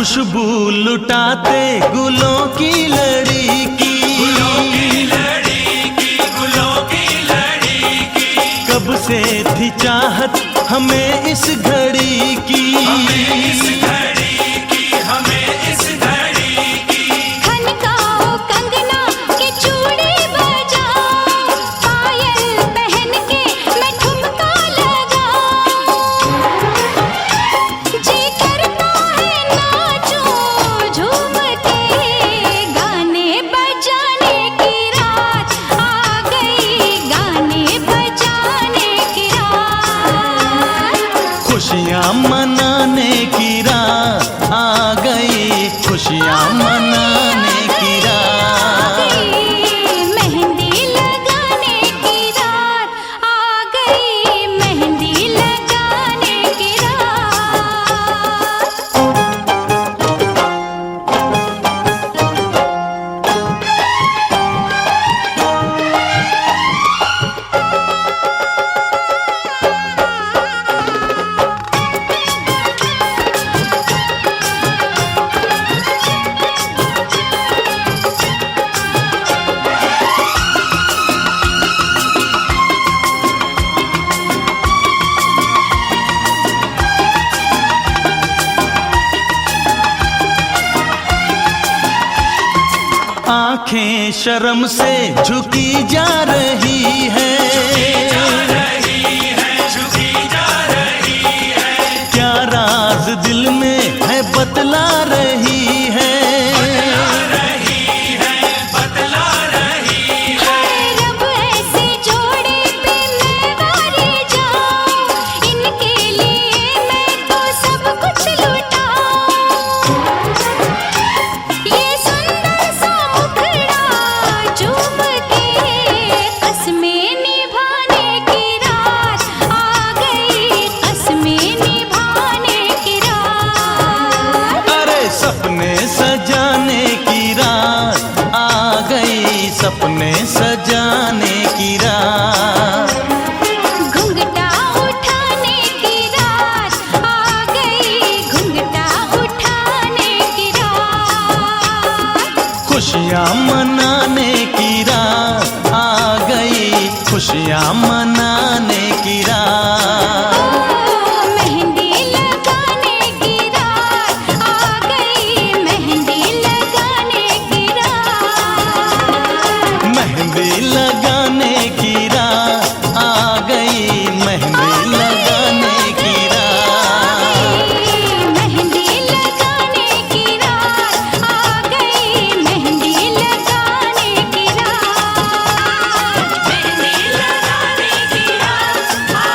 खुशबू लुटाते गुलों की लड़ी की, गुलों की लड़ी की, गुलों की लड़ी की। कब से थी चाहत हमें इस घड़ी की, हमें इस घड़ी की, हमें इस घड़ी की। खनकाओ कंगना के चूड़ी बजाओ, पायल पहन के मैं ठुमका लगाऊं। जी करता है नाचूं झूम के, गाने बजाने की रात आ गई, गाने बजाने की रात। खुशियाँ मनाने की रात आ गई, खुशियाँ मनाने की रात। मेहंदी लगाने की रात आ गई, मेहंदी लगाने की रात। आंखें शर्म से झुकी जा रही है, झुकी जा रही है, झुकी जा रही है। क्या राज दिल में है बतला रही है, बतला रही है, बतला रही है। रब ऐसे जोड़े पे मैं वारी जाऊं, इनके लिए मैं तो सब कुछ लुटाऊं। ये सुंदर सा मुखड़ा चूम के, कसमें निभाने की रात आ गई, कसमें निभाने की रात। अरे सपने सजाने की रात आ गई, सपने सजाने की रात। घुंघटा उठाने की रात आ गई, घुंघटा उठाने की रात। खुशियाँ मनाने की रात आ गई, खुशियाँ मनाने की रात। मेहंदी लगाने की रात आ गई, मेहंदी लगाने की रात। मेहंदी लगाने की रात आ गई, मेहंदी लगाने की रात। मेहंदी लगाने की रात आ गई, मेहंदी लगाने की रात। मेहंदी लगाने की रात आ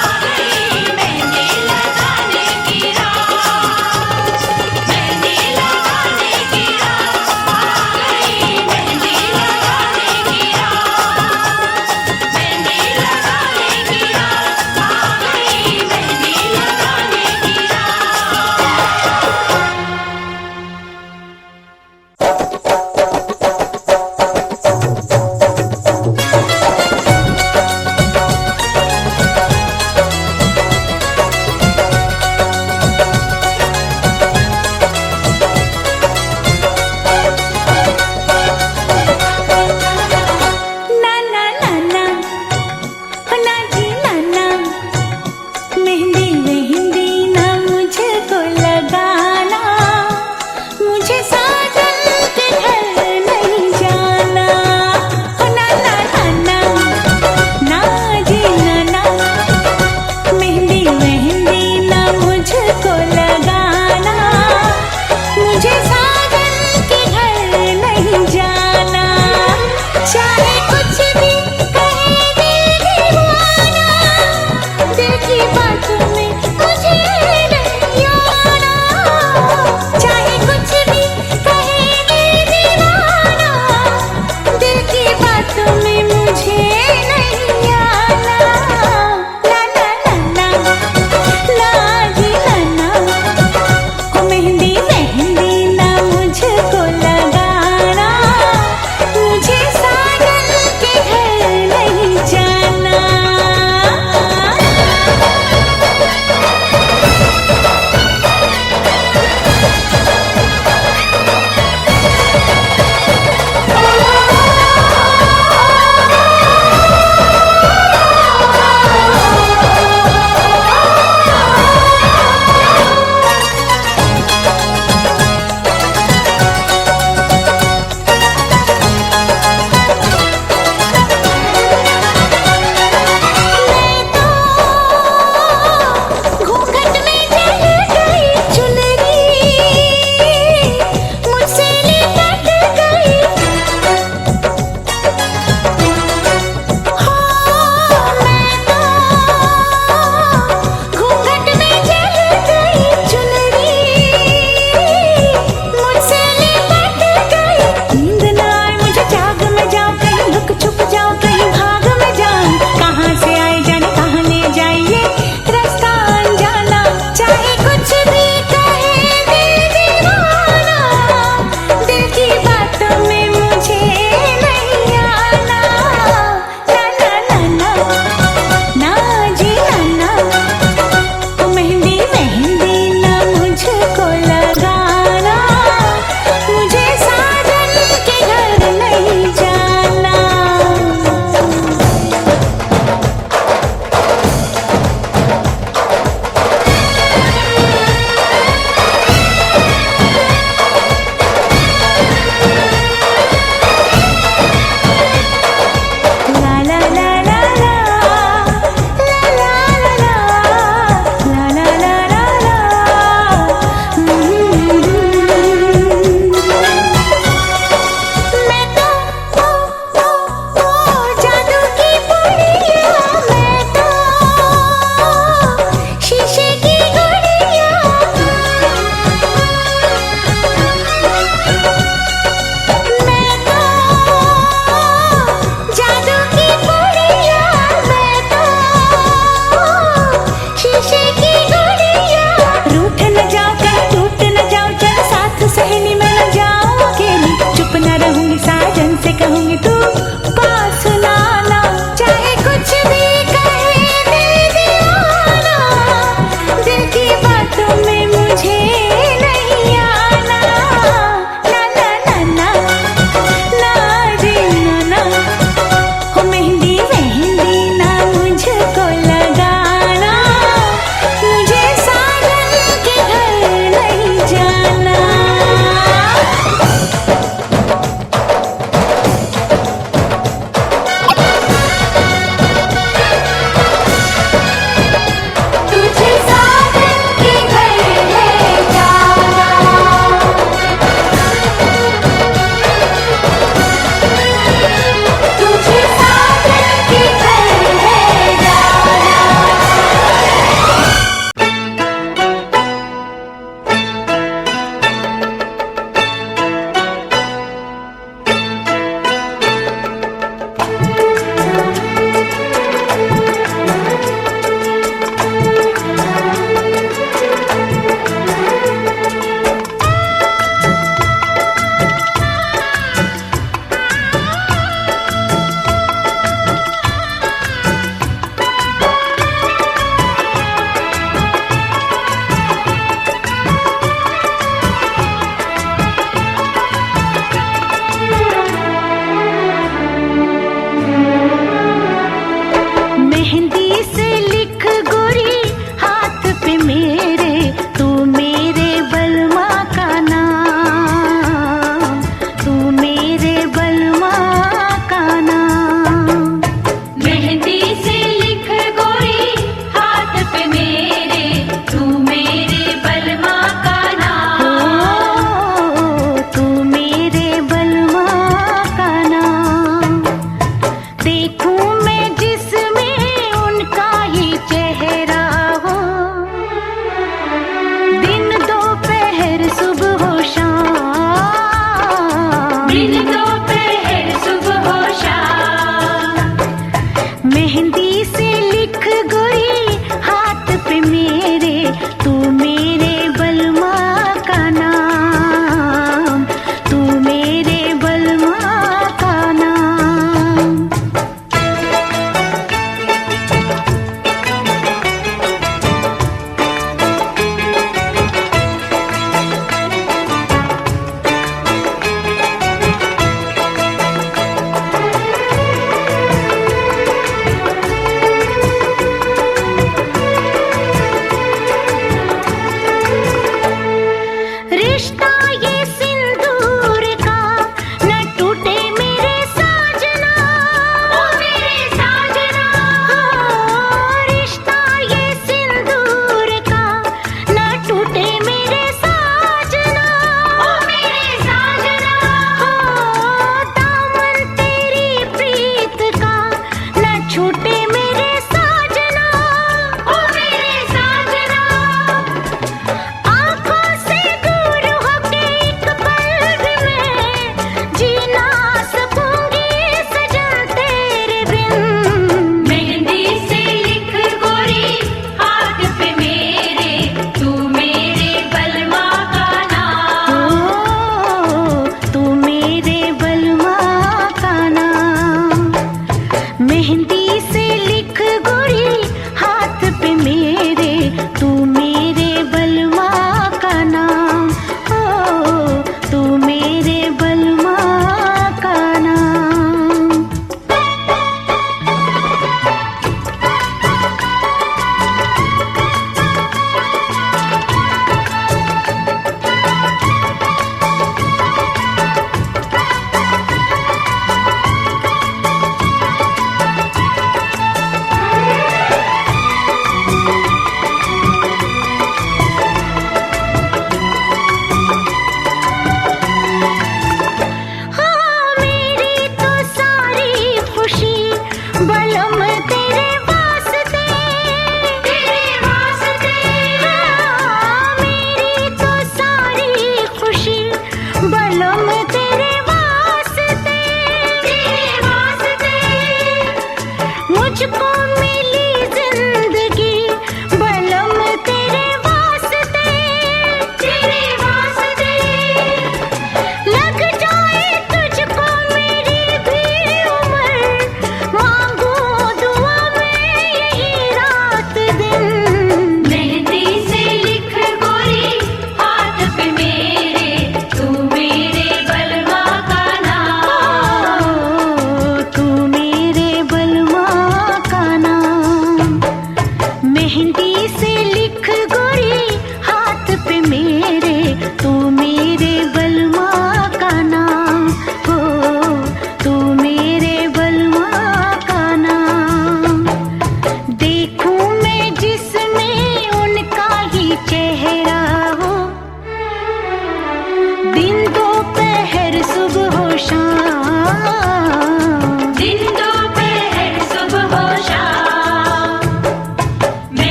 मेहंदी से लिख गोरी हाथ पे मेरे, तू मेरे बलमा का नाम, तू मेरे बलमा का नाम। मेहंदी से लिख गोरी हाथ पे मेरे, तू मेरे बलमा का नाम, तू मेरे बलमा का नाम। देखूं मैं जिसमें उनके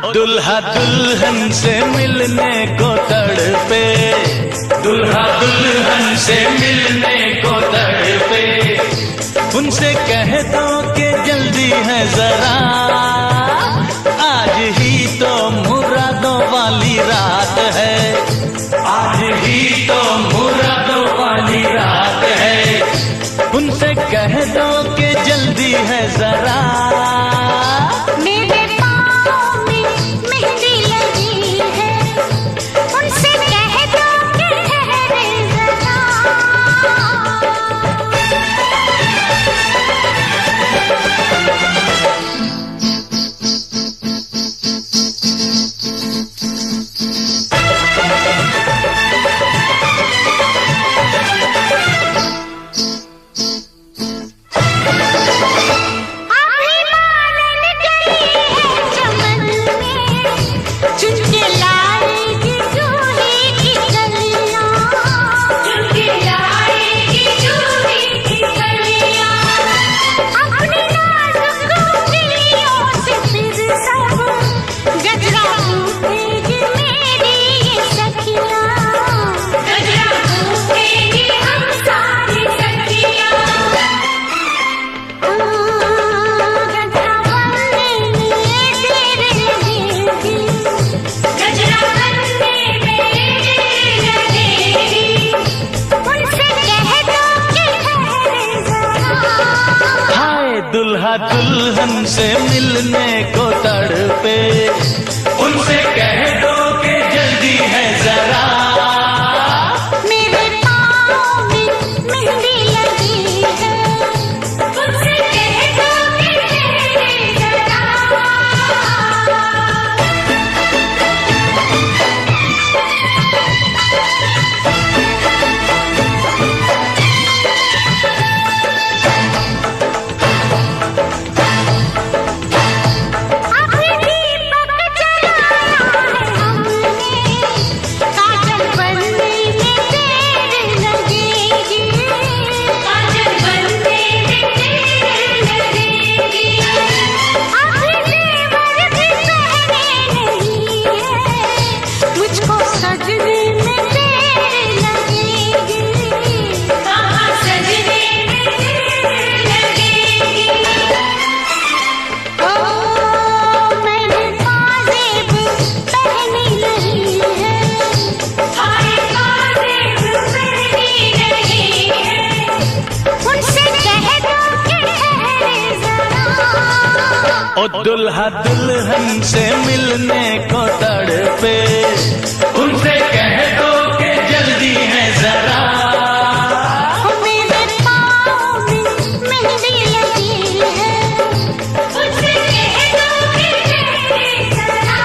दुल्हा दुल्हन से मिलने को तड़पे, दुल्हा दुल्हन से मिलने को तड़पे। उनसे कह दो कि जल्दी है जरा, आज ही तो मुरादों वाली रात है, आज ही तो मुरादों वाली रात है। उनसे कह दो कि जल्दी है जरा, मेरे पाँव में मेहंदी लगी है, उनसे कह दो कि ठहरे जरा। दुल्हा दुल्हन से मिलने को तड़पे, उनसे कह दो कि जल्दी है जरा। मेरे पाँव में मेहंदी लगी है, उनसे कह दो कि ठहरे जरा। ओ दुल्हा दुल्हन से मिलने को तड़पे, उनसे कह दो कि जल्दी है जरा। मेरे पाँव में मेहंदी लगी है, उनसे कह दो कि ठहरे जरा।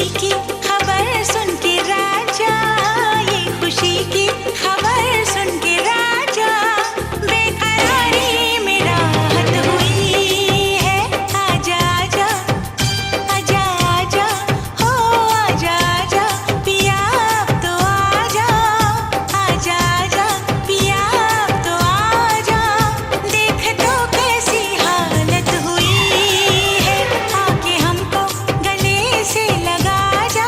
खुशी की खबर सुन के राजा, ये खुशी की खबर सुन के राजा, बेकरारी में राहत हुई है। आजा आजा आजा आजा हो आजा आजा पिया अब तो आजा, आजा आजा पिया अब तो आजा, देख तो कैसी हालत हुई है, आके हमको गले से लगा जा।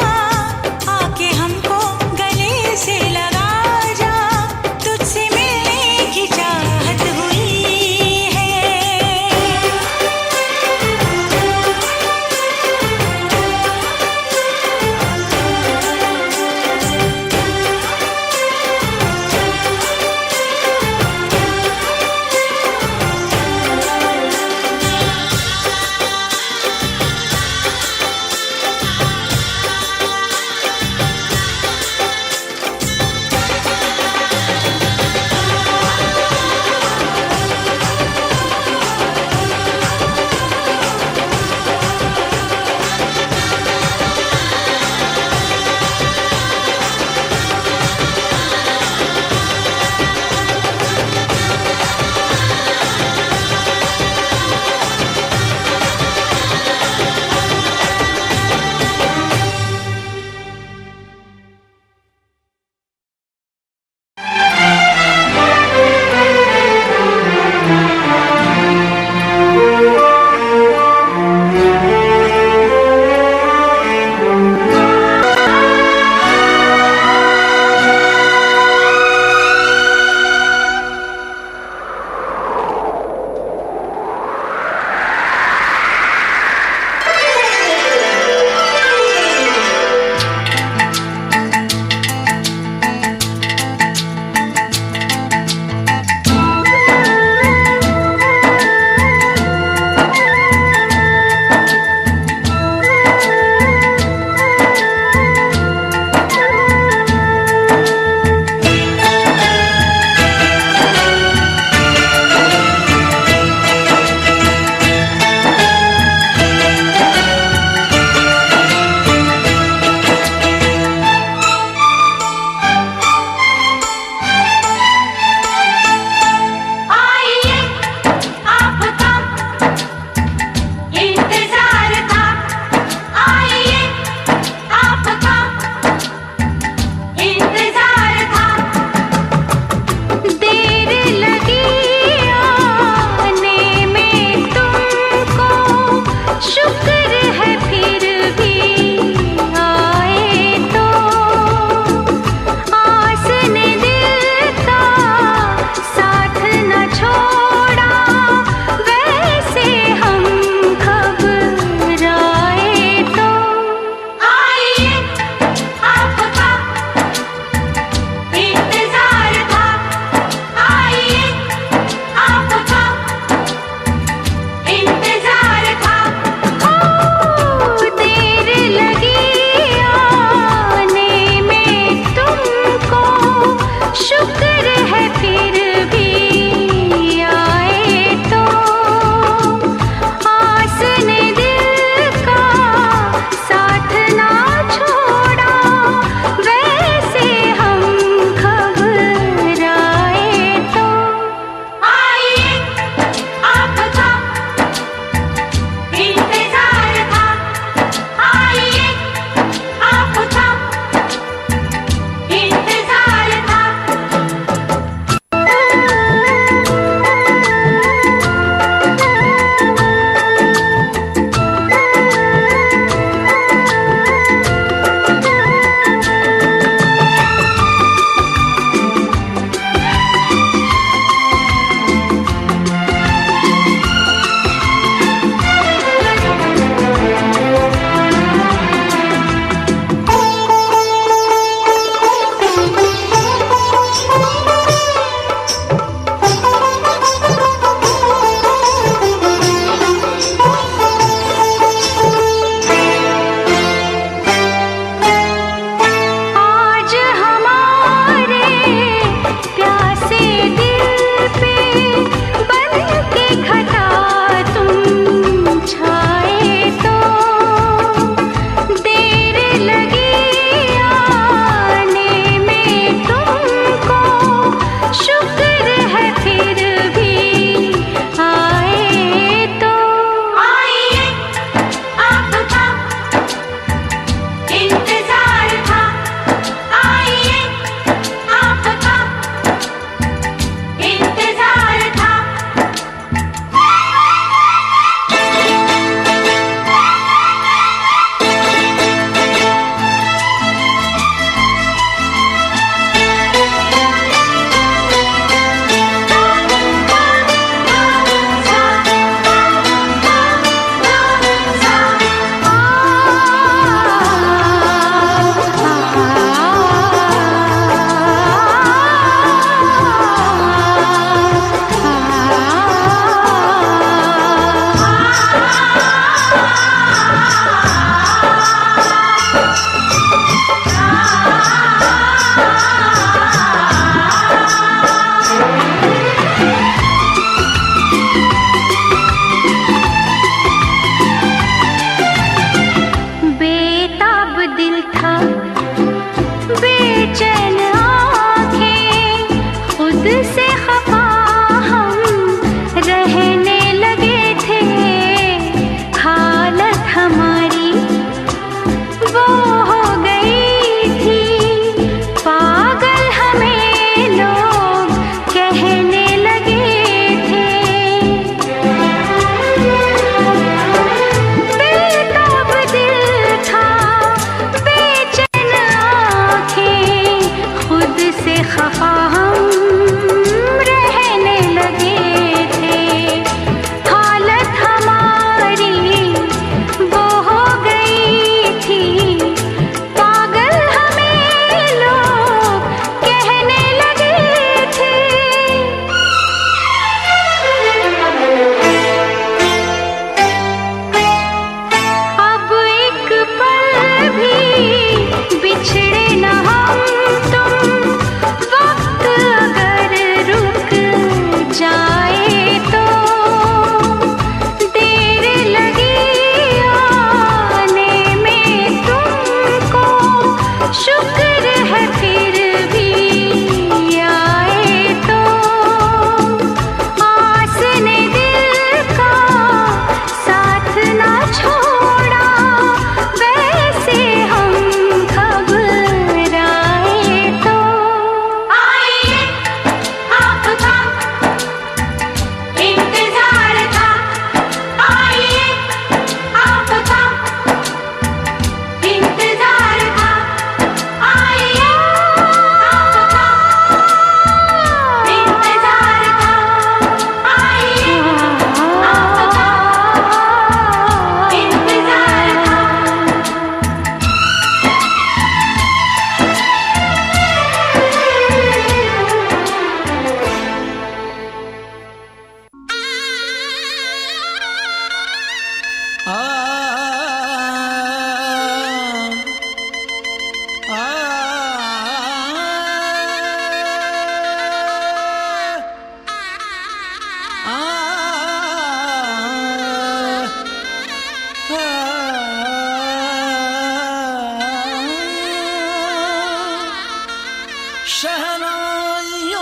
शहनाइयों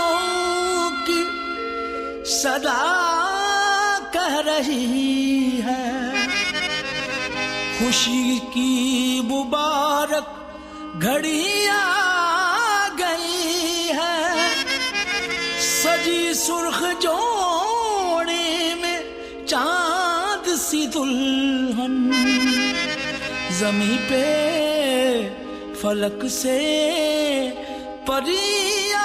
की सदा कह रही है, खुशी की मुबारक घड़ी आ गई है। सजी सुर्ख जोड़े में चांद सी दुल्हन, जमी पे फलक से परी आ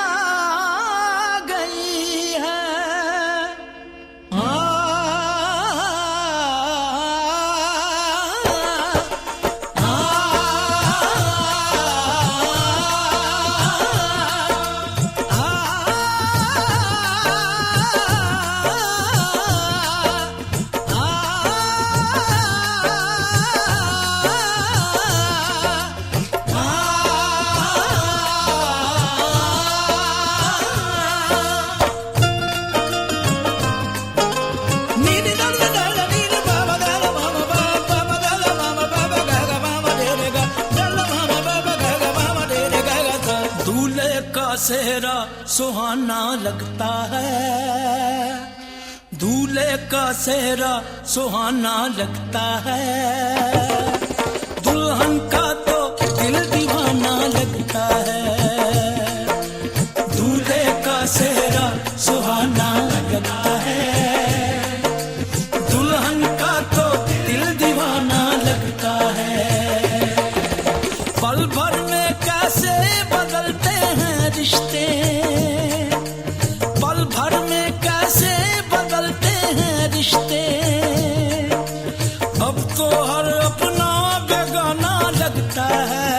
गई है। सेहरा सुहाना लगता है, दूल्हे का सेहरा सुहाना लगता है। दुल्हन का तो दिल दीवाना लगता है, दूल्हे का सेहरा सुहाना लगता है। दुल्हन का तो दिल दीवाना लगता है। पल भर में कैसे बदलते हैं रिश्ते, पल भर में कैसे बदलते हैं रिश्ते। अब तो हर अपना बेगाना लगता है,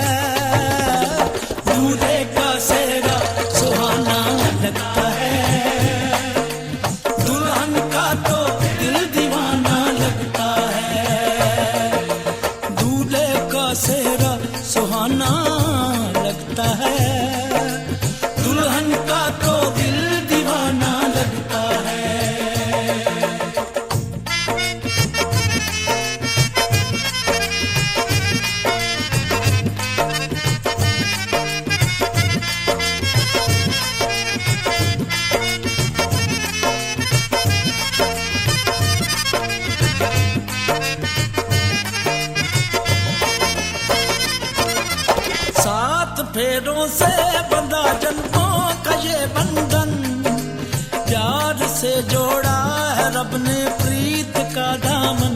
दूल्हे का सेहरा सुहाना लगता है। दुल्हन का तो दिल दीवाना लगता है, दूल्हे का सेहरा सुहाना लगता है। दुल्हन का तो दिल दीवाना लगता है। सात फेरों से बंधा जन्मों का ये बंधन, प्यार से जोड़ा है रब ने प्रीत का दामन।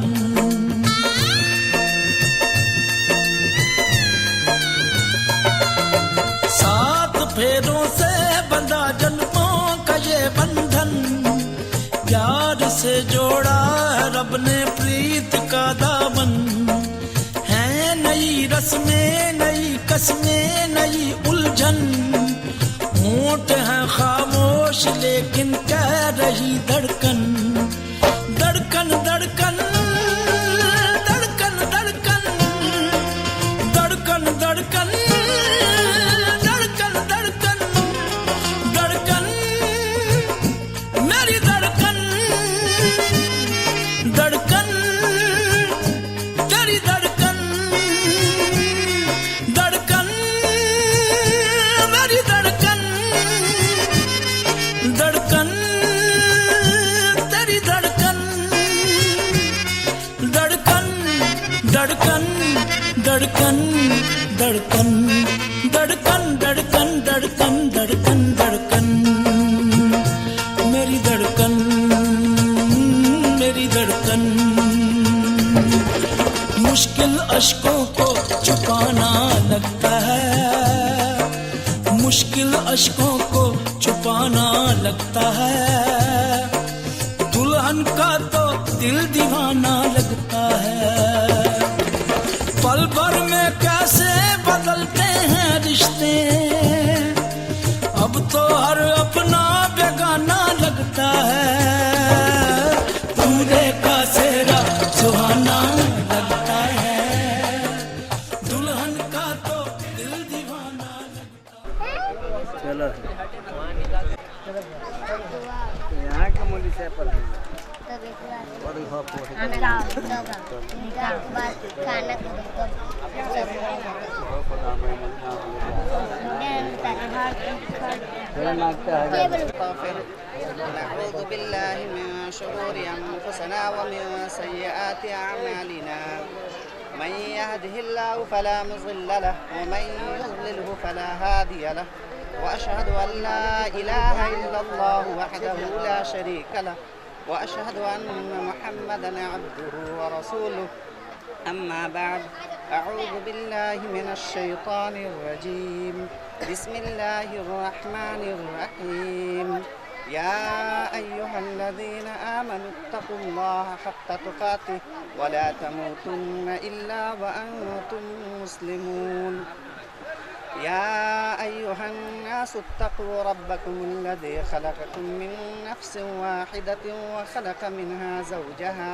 सात फेरों से बंधा जन्मों का ये बंधन, प्यार से जोड़ा है रब ने प्रीत का दामन। है नई रस्में, नई कसमें, नई उलझन, होंठ है खामोश लेकिन कह रही धड़कन। धड़कन धड़कन धड़कन धड़कन धड़कन धड़कन धड़कन धड़कन धड़कन मेरी धड़कन। धड़कन तेरी धड़कन, धड़कन मेरी धड़कन। धड़कन तेरी धड़कन, धड़कन धड़कन धड़कन धड़कन धड़कन धड़कन धड़कन धड़कन धड़कन मेरी धड़कन, मेरी धड़कन। मुश्किल अश्कों को छुपाना लगता है, मुश्किल अश्कों को छुपाना लगता है। दुल्हन का तो दिल दीवाना लगता है। पल भर में कैसे बदलते हैं रिश्ते, अब तो हर अपना बेगाना लगता है। दूल्हे का सेहरा सुहाना लगता है, दुल्हन का तो दिल दीवाना लगता है। चलो यहाँ के मूली से पर खाना मांगता है नऊज़ु बिल्लाहि मिन शुरूरि अनफुसिना व मिन सय्यिआति अअमालिना मन यहदिहिल्लाहु फला मुज़िल्ल लहु व मन युज़लिल्हु फला हादिय लहु व अशहदु अन ला इलाहा इल्लल्लाहु वहदहु ला शरीका लहु व अशहदु अन्न मुहम्मदन अब्दुहु व रसूलुहु अम्मा बअद अऊज़ु बिल्लाहि मिनश शैतानिर रजीम बिस्मिल्लाहिर रहमानिर रहीम या अय्युहल्लज़ीना आमनु इत्तक़ुल्लाहा हक़्क़ तुक़ातिह व ला तमूतुन्ना इल्ला व अंतुम मुस्लिमून या अय्युहन्नासु इत्तक़ू रब्बकुमुल्लज़ी खलक़कुम मिन नफ्सिन वाहिदतिन व खलक़ मिनहा ज़ौजहा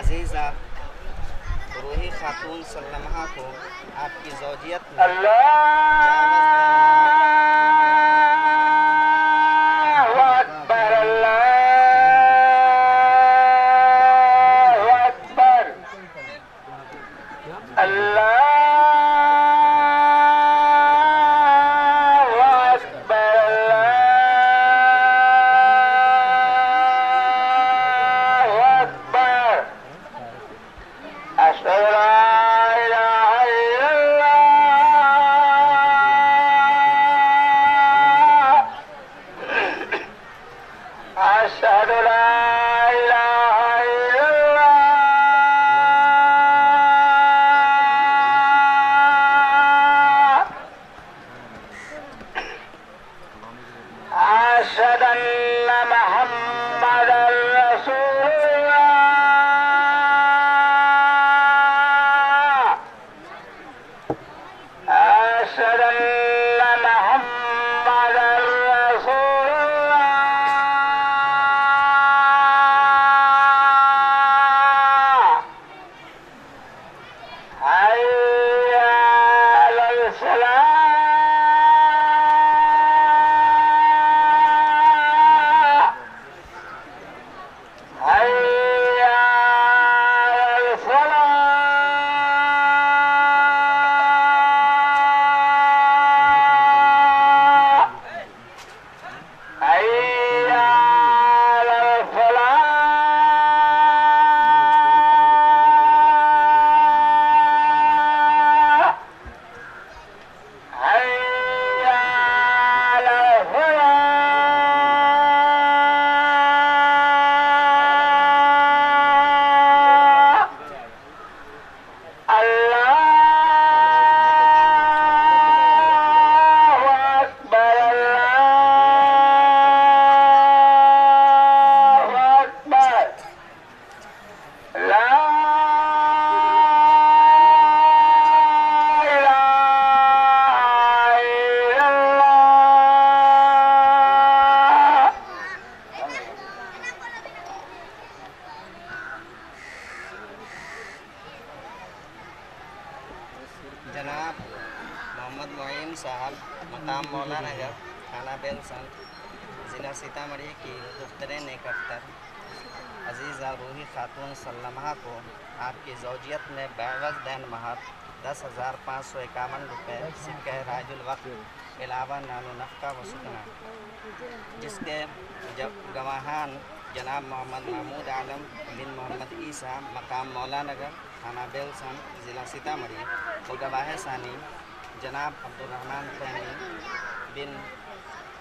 अजीज़ा रूही खातून सल्लमहा को आपकी ज़ौजियत में अल्लाहु अकबर अल्लाहु अकबर अल्लाहु अकबर अल्लाहु अकबर अशहदु ला इलाहा इल्लल्लाह अशहदु ला इलाहा इल्लल्लाह अशहदु अन्ना मुहम्मदर रसूलुल्लाह अशहदु अन्ना मुहम्मदर रसूलुल्लाह हय्या अलल सलाह हय्या अलल फलाह हय्या अलल फलाह हय्या अलल फलाह अल्लाहु अकबर अल्लाहु अकबर ला इलाहा इल्लल्लाह जनाब मोहम्मद मोइन साहब मकाम मौला नगर थाना बेलसन ज़िला सीतामढ़ी की दुख्तरे नेकफ्तर अजीज़ा रूही खातून सल्लमहा को आपकी ज़ौजियत में बैवज़ दैन महर 10,551 रुपये सिक्के राजुल वक्त अलावा नानो नफ़्का व सुकना जिसके गवाहान जनाब मोहम्मद महमूद आलम बिन मोहम्मद ईसा मकाम मौला नगर थाना बेलसन ज़िला सीतामढ़ी और गवाह सानी जनाब अब्दुर्रहमान फैनी बिन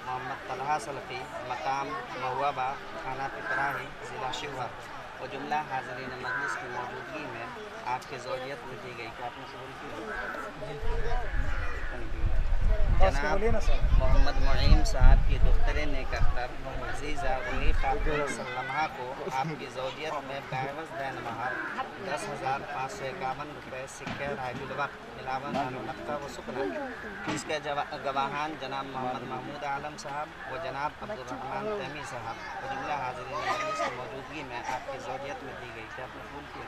मोहम्मद तलहा सलफ़ी मकाम महुआबा थाना पिपराही ज़िला शिवहर और जुमला हाज़रीन मजलिस की मौजूदगी में आपकी ज़ौजियत में दी गई। क्या आपने कबूल की? जनाब मोहम्मद मुईन साहब की दुख्तरे नेकअख्तर अज़ीज़ा वली खातून सल्लमा को आपकी ज़ौजियत में बैवज़ दैन महर 10,551 रुपये सिक्के राजुल वक्त इलावा नक्का व सुकना। इसके गवाहान जनाब मोहम्मद महमूद आलम साहब व जनाब अब्दुर्रहमान तैमी साहब व जुमला हाज़रीन मजलिस की मौजूदगी में आपकी ज़ौजियत में दी गई। क्या आपने कबूल किया?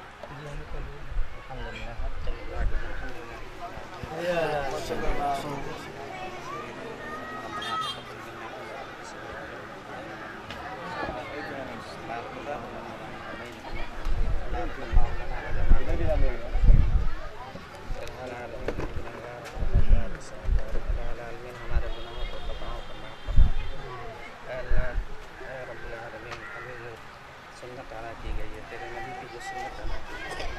हमारे गुनाहों को खताओं को माफ़ फरमा। सुन्नत अदा की गई है, तेरे नबी की जो सुन्नत अदा की गई है,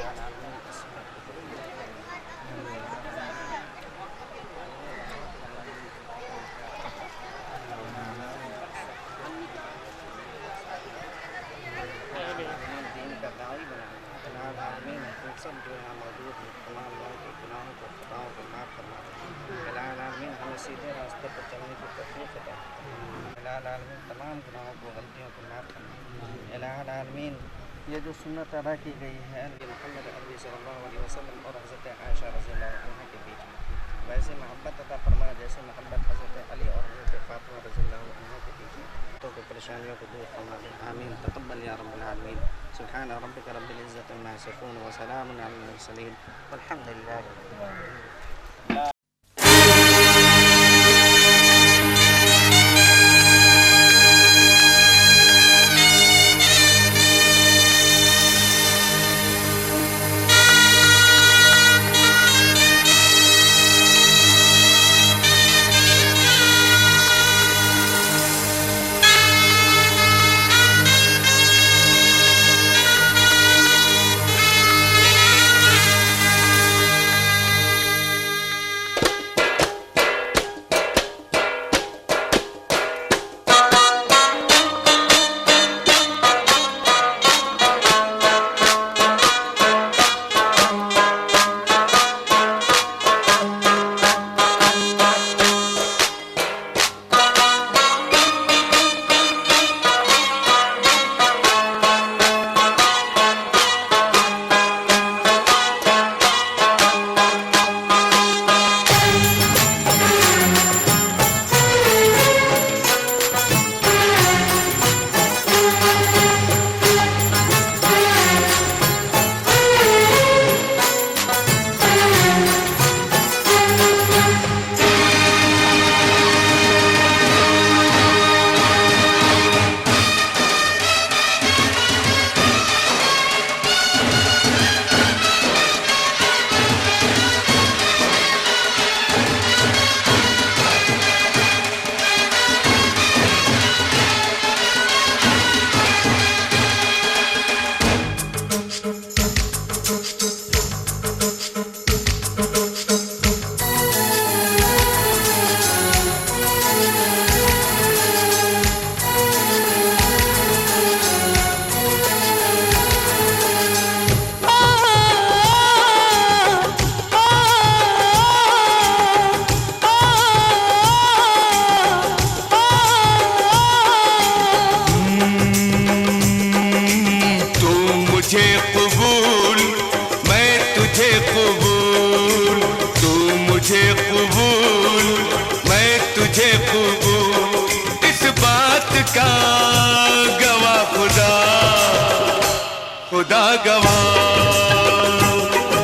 दीन का दाई बनाना। सब जो यहाँ मौजूद है तमाम लोगों के गुनाहों को खताओं को माफ़ फरमा। आलमीन हमें सीधे रास्ते पर चलने की तौफीक अता फरमा। आलमीन तमाम गुनाहों को गलतियों को माफ़ फरमा। आलमीन ये जो सुन्नत अदा की गई है मोहम्मद अरबी सल्लल्लाहु अलैहि वसल्लम और हज़रत आयशा रज़ियल्लाहु अन्हा के बीच में वैसे मोहब्बत अता फरमा जैसे मोहब्बत हज़रत अली और हज़रत फ़ातिमा रज़ियल्लाहु अन्हा के बीच में। तो परेशानियों को दूर फरमा दे। आमीन तक़ब्बल या रब्बल आलमीन। सुब्हान रब्बिका रब्बिल इज़्ज़ति अम्मा यसिफ़ून व सलामुन अलल मुरसलीन वल्हम्दुलिल्लाहि रब्बिल आलमीन।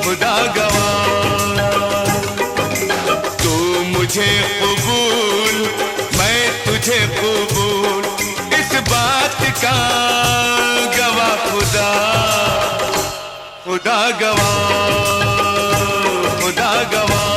खुदा गवाह तू मुझे कबूल मैं तुझे कबूल इस बात का गवाह खुदा गवाह खुदा गवाह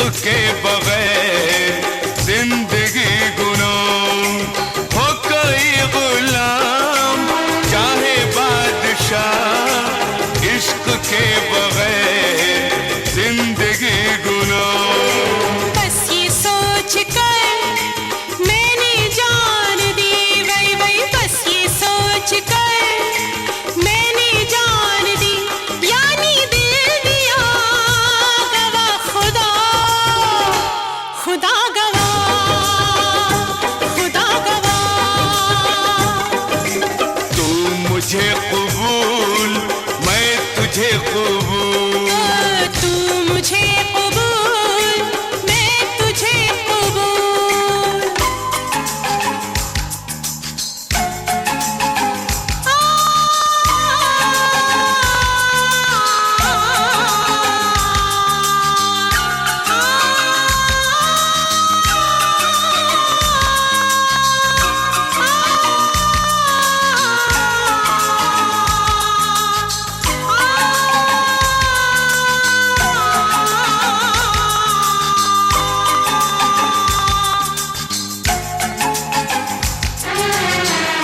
के बगैर जिंदगी गुनाह हो, कोई गुलाम चाहे बादशाह, इश्क के बगैर जिंदगी गुनाह। बस ये सोच कर मैंने जान दी, वही वही बस ये सोच कर मैंने जान दी, यानी दिल दिया गवा खुदा, खुदा गवा, खुदा गवा। तू मुझे कबूल, मैं तुझे कबूल, तू मुझे कबूल, मैं तुझे कबूल।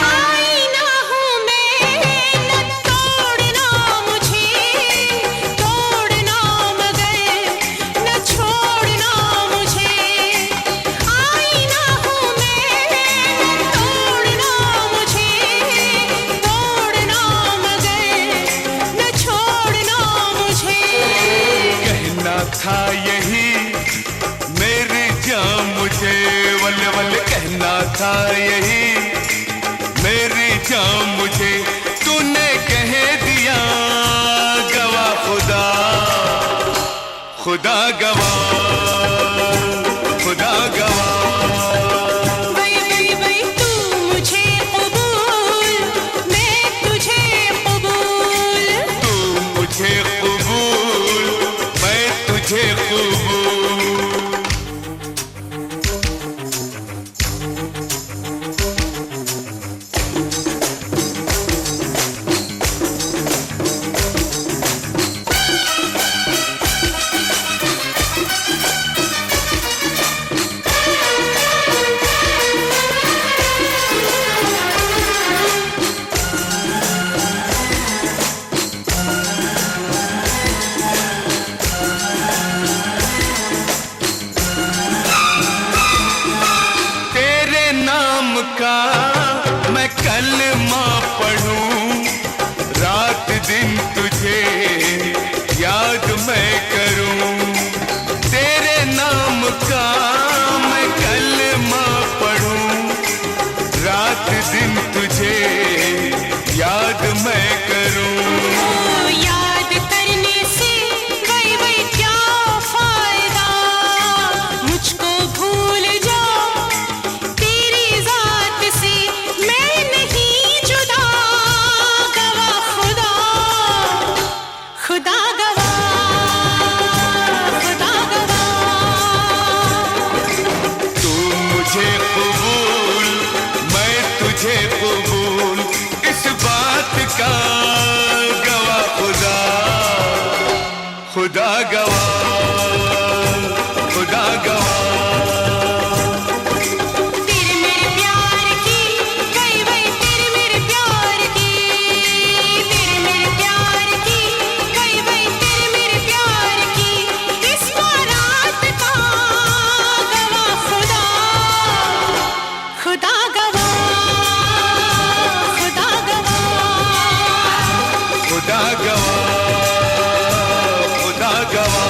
आईना हूँ मैं, न तोड़ना मुझे, तोड़ना मगर न छोड़ना मुझे। आईना हूँ मैं, न तोड़ना मुझे, तोड़ना मगर न छोड़ना मुझे। कहना था यही मेरी जान मुझे, वल वल कहना था यही मेरी जान मुझे, तूने कह दिया गवा खुदा, खुदा गवा, खुदा गवा। वही वही वही तू मुझे कबूल, मैं तुझे कबूल। तू मुझे कबूल, मैं तुझे कबूल। तेरे नाम का मैं कलमा पढ़ूं, रात दिन तुझे याद मैं करूं। तेरे नाम का मैं कलमा पढ़ूं, रात दिन तुझे याद मैं करूं। याद करने से वही वही क्या फायदा, मुझको भूल जाओ तेरी जात से, मैं नहीं जुदा गवा खुदा, खुदा गवा, खुदा गवा। तू मुझे कबूल, मैं तुझे कबूल, इस बात का गवा खुदा, खुदा गवा, खुदा गवा। तेरे मेरे प्यार की, वही वही तेरे मेरे प्यार की, तेरे मेरे प्यार की, वही वही तेरे मेरे प्यार की, इस बारात का गवा खुदा, खुदा गवा, खुदा गवा। खुदा गवा, खुदा गवा।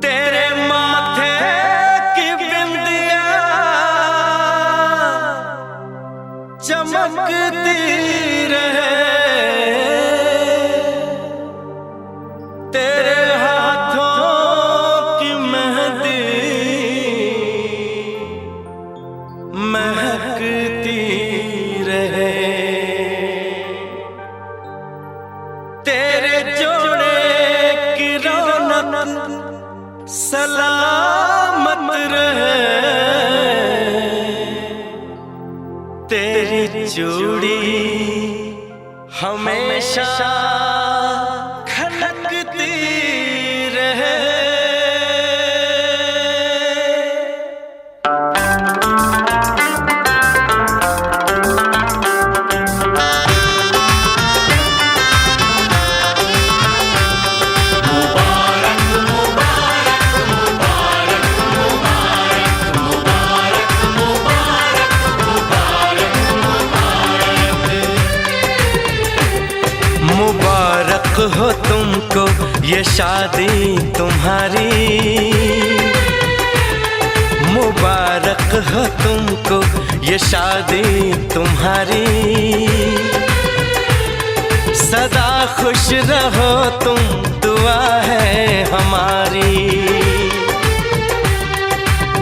तेरे माथे की बिंदिया चमकती रहे, तेरे हाथों की मेहंदी महकती रहे, तेरे जोड़े की रौनक सलामत रहे, तेरी चूड़ी हमेशा खनकती रहे। ये शादी तुम्हारी, मुबारक हो तुमको ये शादी तुम्हारी। सदा खुश रहो तुम, दुआ है हमारी।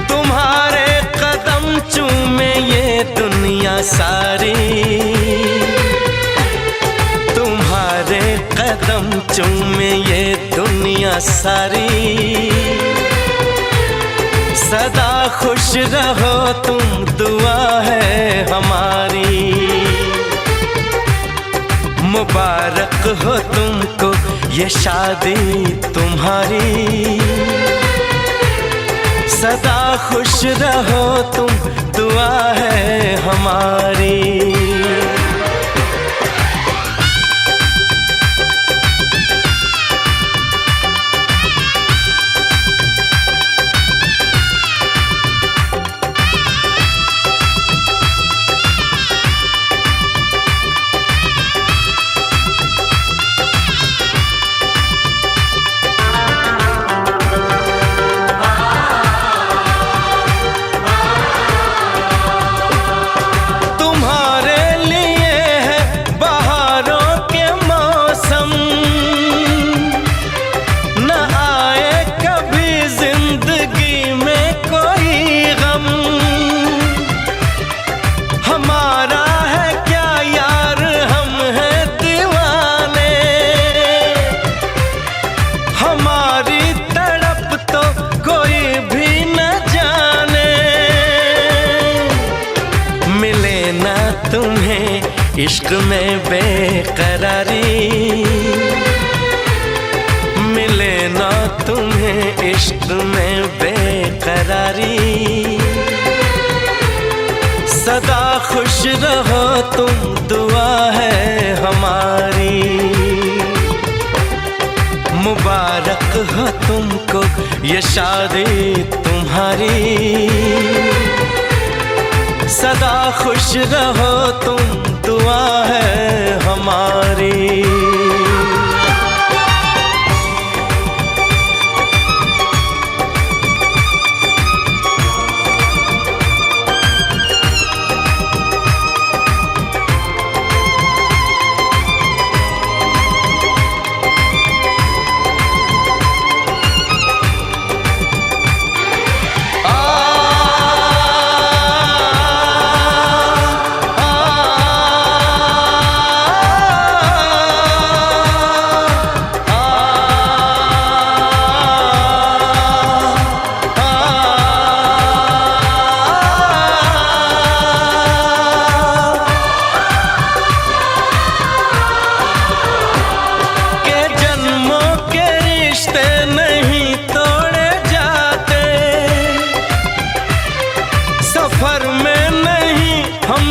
तुम्हारे कदम चूमे ये दुनिया सारी, तुम्हारे कदम चूमे ये दुनिया सारी। सदा खुश रहो तुम, दुआ है हमारी। मुबारक हो तुमको ये शादी तुम्हारी। सदा खुश रहो तुम, दुआ है हमारी। इश्क में बेकरारी मिले ना तुम्हें, इश्क में बेकरारी। सदा खुश रहो तुम, दुआ है हमारी। मुबारक हो तुमको ये शादी तुम्हारी। सदा खुश रहो तुम, दुआ है हमारी।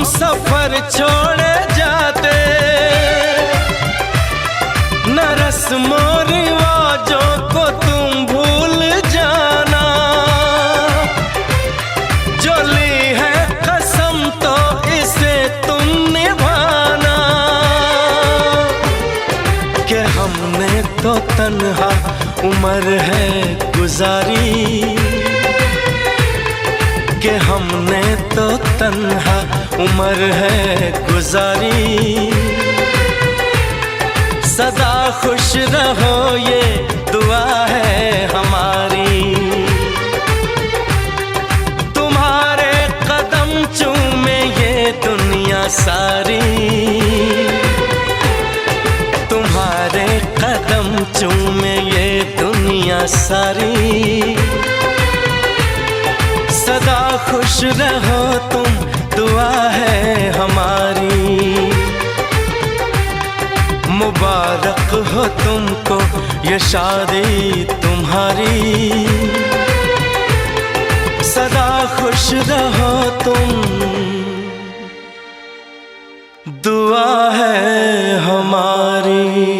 सफर छोड़े जाते न रस्मों रिवाजों को तुम भूल जाना। जो ली है कसम तो इसे तुम निभाना। कि हमने तो तन्हा उम्र है गुजारी। कि हमने तो तन्हा उम्र है गुजारी। सदा खुश रहो ये दुआ है हमारी। तुम्हारे कदम चूमे ये दुनिया सारी। तुम्हारे कदम चूमे ये दुनिया सारी। सदा खुश रहो तुम, दुआ है हमारी। मुबारक हो तुमको ये शादी तुम्हारी। सदा खुश रहो तुम, दुआ है हमारी।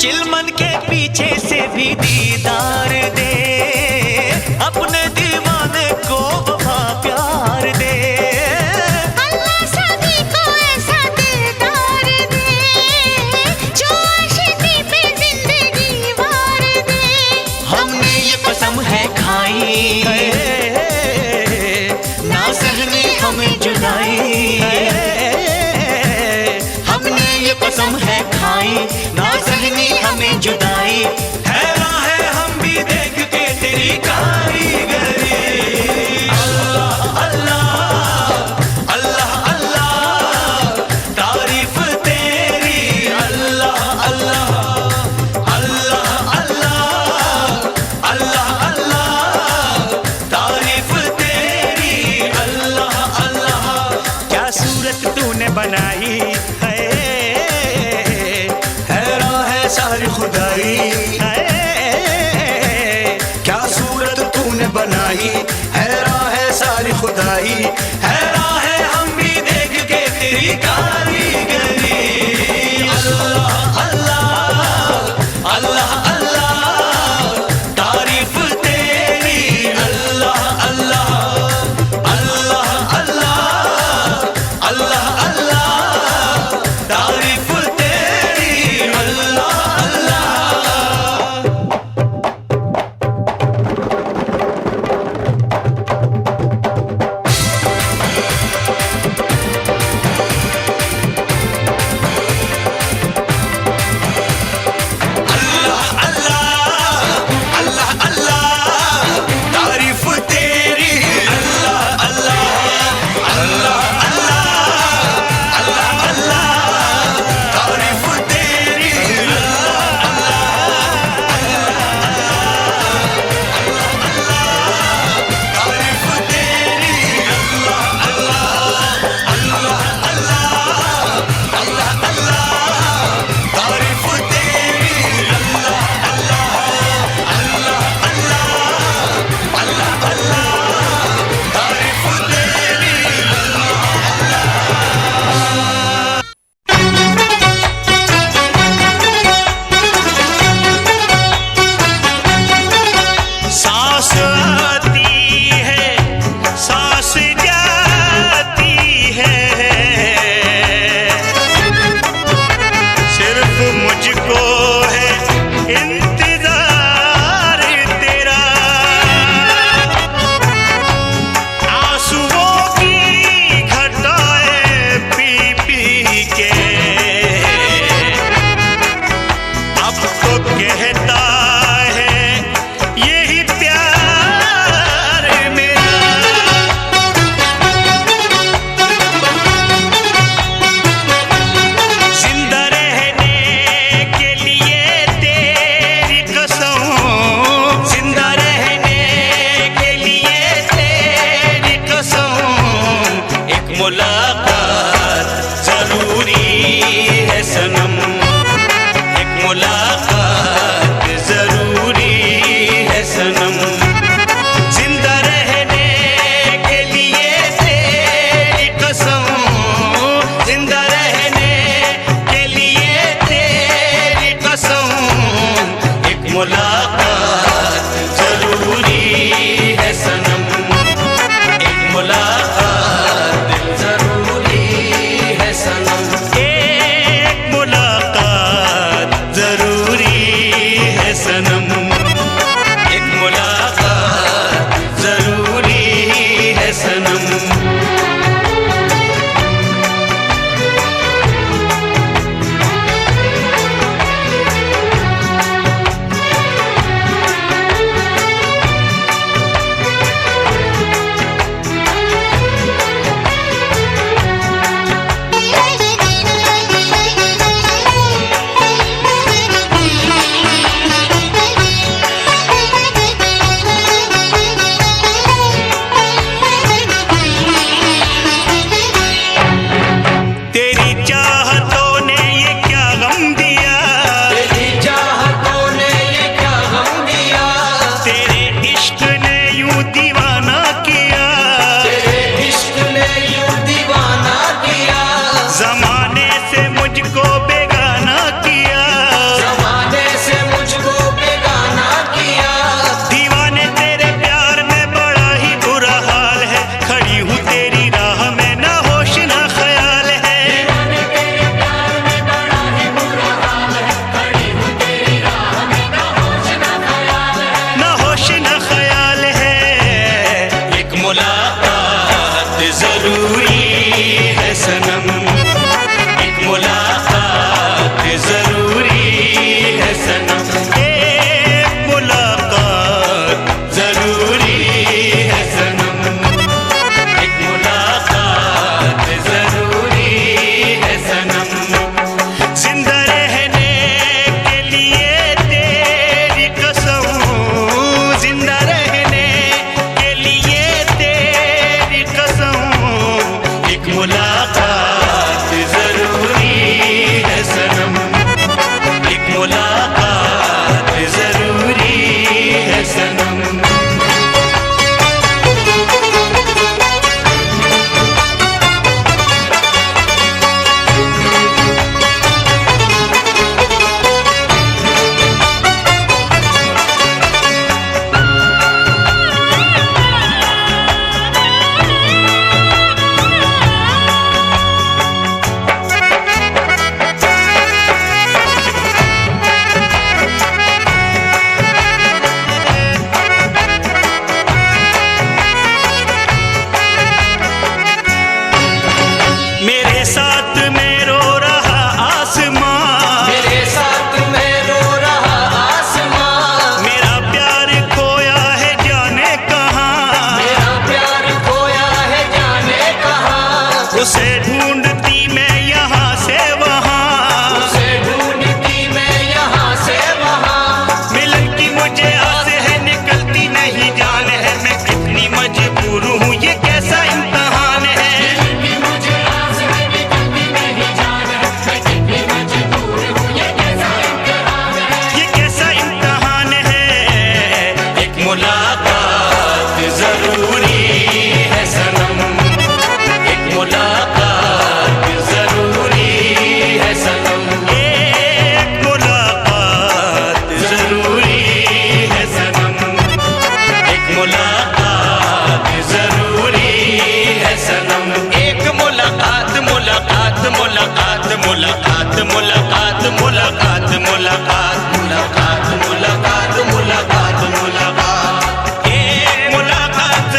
चिलमन के पीछे से भी दीदार दे, अपने दीवाने को वफा प्यार दे। अल्लाह सभी को ऐसा दिलदार दे, जो आशिकी पे जिंदगी वार दे। हमने ये कसम है खाई, ना सहनी हमें जुदाई। हमने ये कसम है खाई, ना सहनी हमें जुदाई। हैरान है हम भी देख के तेरी कारीगरी। अल्लाह अल्लाह अल्लाह अल्लाह तारीफ तेरी। अल्लाह अल्लाह अल्लाह अल्लाह अल्लाह अल्लाह तारीफ तेरी। अल्लाह अल्लाह क्या सूरत तूने बनाई है, हैरान है सारी खुदाई। क्या सूरत तूने बनाई, हैरान है सारी खुदाई। हैरान है हम भी देख के तेरी कारीगरी। अल्लाह अल्लाह अल्लाह अल्लाह तारीफ तेरी। अल्लाह अल्लाह जरूरी है सनम, एक मुलाकात जरूरी है सनम, एक मुलाकात जरूरी है सनम, एक मुलाकात जरूरी है सनम। जिंदा रहने के लिए तेरी कसम, जिंदा रहने के लिए तेरी कसम, एक मुलाकात जरूरी है सनम, एक मुलाकात जरूरी है सनम। मेरे साथ में रो रहा आसमां, मेरे साथ में रो रहा आसमां, मेरा प्यार खोया है जाने कहाँ, मेरा प्यार खोया है जाने कहाँ, उसे ढूंढती मैं यहाँ से वहाँ, उसे ढूंढती मैं यहाँ से वहाँ, मिलन की मुझे आस है निकलती नहीं जान है, मैं कितनी मजबूर हूँ ये कैसा इम्तिहान है, मुझे आस है निकलती नहीं जान है, मैं कितनी मजबूर हूँ ये कैसा इम्तिहान है, ये कैसा इम्तिहान है। एक मुलाकात जरूरी है सनम, एक मुलाकात जरूरी है सनम, एक मुलाकात जरूरी है सनम, एक मुलाकात जरूरी है सनम, एक मुलाकात मुलाकात मुलाकात मुलाकात मुलाकात मुलाकात मुलाकात मुलाकात मुलाकात मुलाकात मुलाकात, एक मुलाकात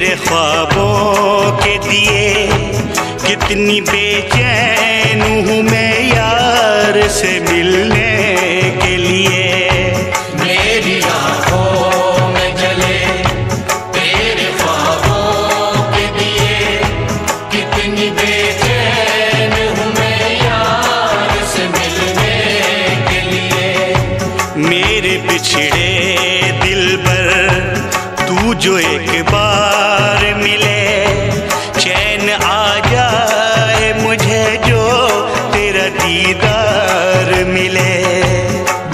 तेरे ख्वाबों के दिए कितनी बेचैन हूँ मैं यार से मिलने के लिए। मेरी आँखों में जले तेरे ख्वाबों के दिए कितनी बेचैन हूँ मैं यार से मिलने के लिए। मेरे बिछड़े दिल पर तू जो एक बार मिले चैन आ जाए मुझे जो तेरा दीदार मिले।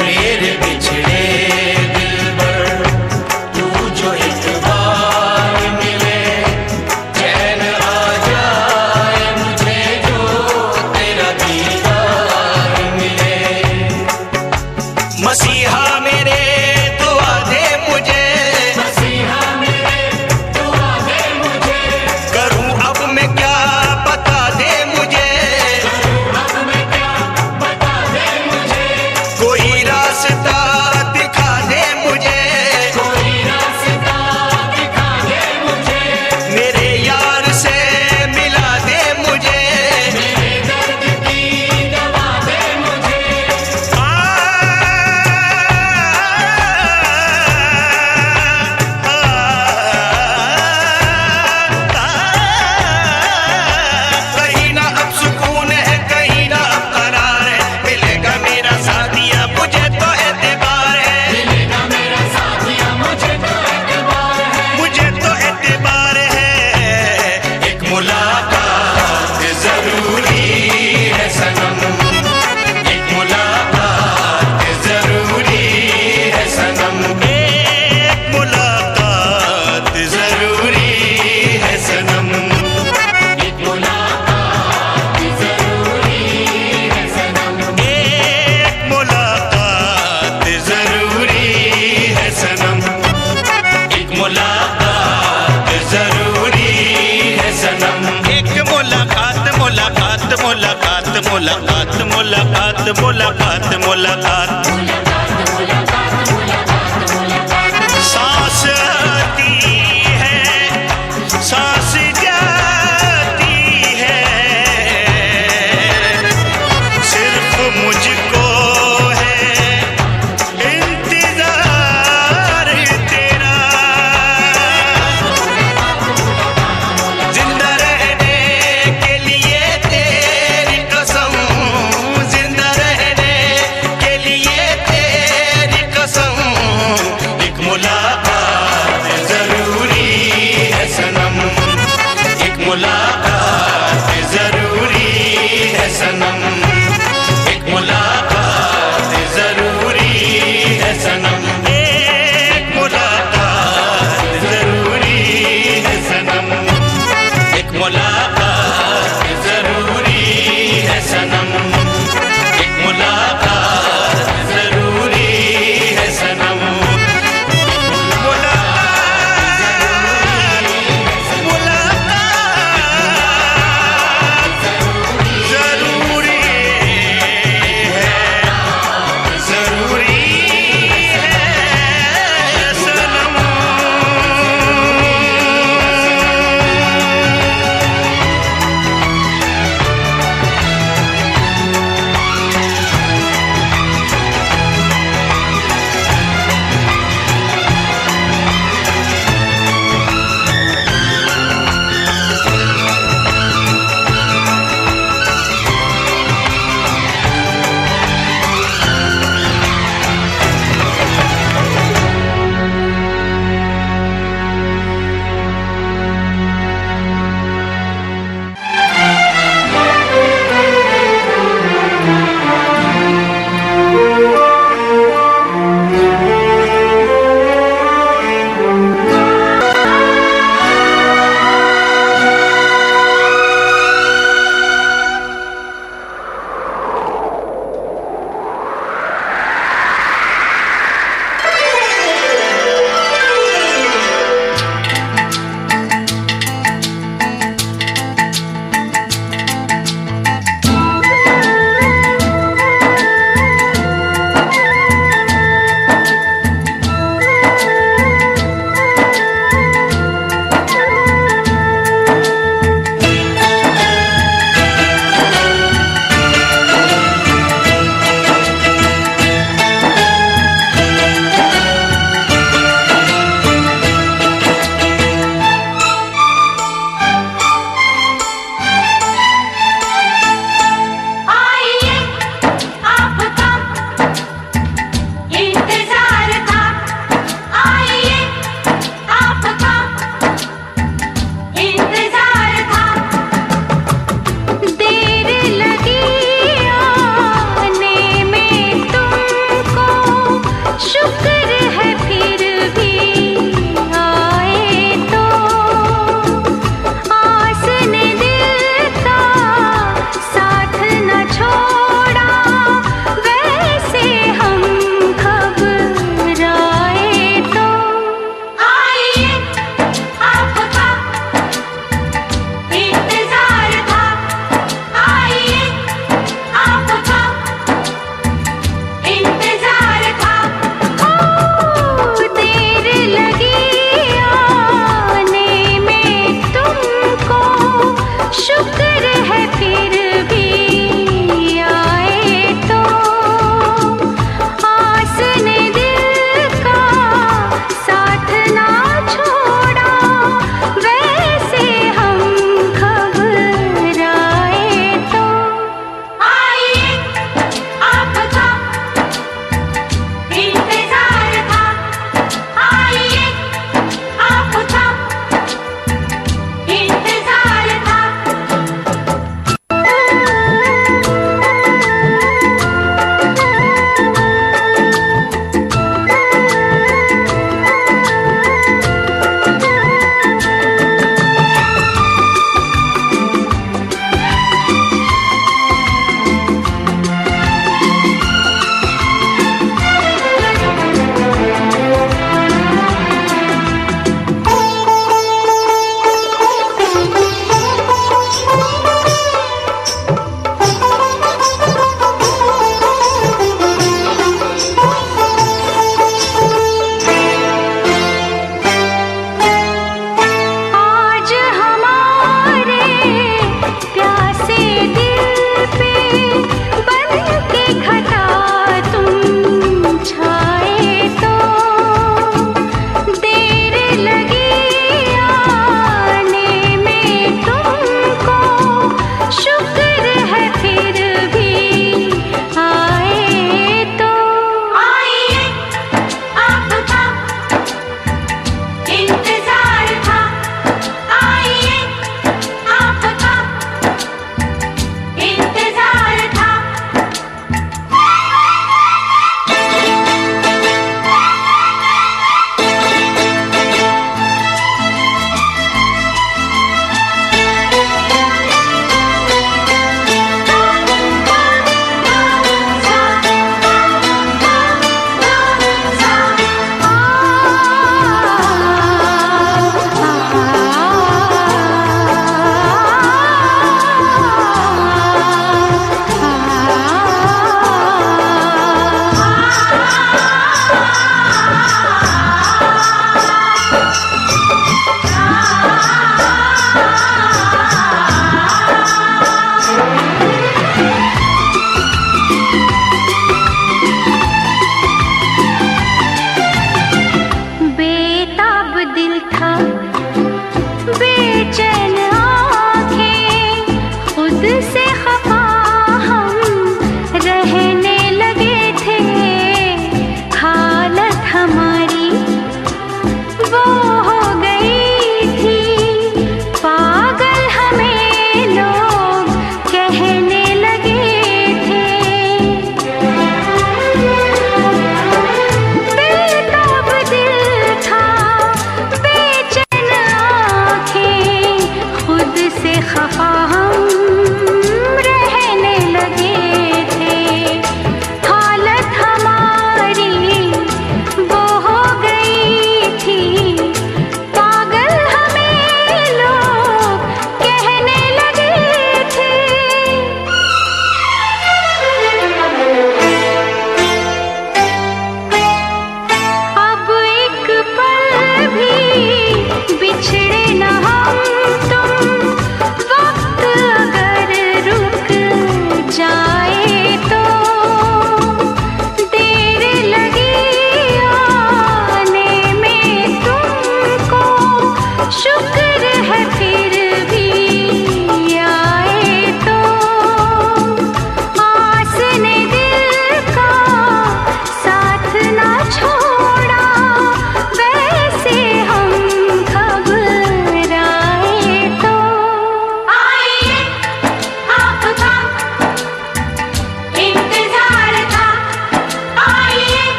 मेरे बिछड़े दिल पर तू जो एक बार मिले चैन आ जाए मुझे जो तेरा दीदार मिले। मसीहा मेरे दुआ दे मुझे, मसीहा मेरे दुआ दे मुझे, करूं अब मैं क्या बता दे मुझे, अब मैं क्या बता दे मुझे, कोई रास्ता दिखा दे मुझे, कोई रास्ता दिखा दे मुझे, मेरे यार से मिला दे मुझे। मेरे दर्द की दवा दे मुझे। कहीं ना अब सुकून है कहीं ना अब करार है, मिलेगा मेरा साथिया मुझे तो एतबार है, मिलेगा मेरा साथिया मुझे तो एतबार है, मुझे तो एतबार है। एक मुलाकात जरूरी है सनम, एक मुलाकात जरूरी है सनम, एक मुलाकात जरूरी है सनम, एक मुलाकात जरूरी है सनम, एक मुलाकात जरूरी है सनम, एक मुलाकात जरूरी है सनम। एक मुलाकात मुलाकात मुलाकात मुलाकात मुलाकात मुलाकात मुलाकात सांस आती है सांस जाती है, सिर्फ मुझको है इंतजार तेरा, जिंदा रहने के लिए तेरी कसम, जिंदा रहने के लिए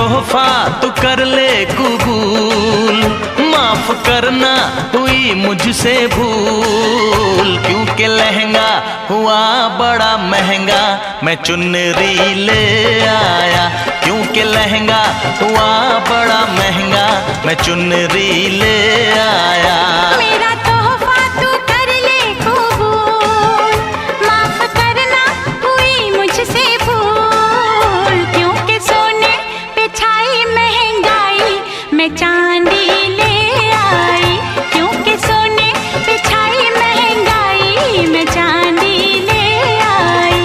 तोहफा तू कर ले कबूल, माफ करना हुई मुझसे भूल, क्योंकि लहंगा हुआ बड़ा महंगा मैं चुनरी ले आया, क्योंकि लहंगा हुआ बड़ा महंगा मैं चुनरी ले आया। मेरा तोहफा तू कर ले कबूल, माफ करना हुई मुझसे भूल, क्योंकि सोने पे छाई महंगाई मैं चांदी ले आई, क्योंकि सोने पे छाई महंगाई मैं चांदी ले आई।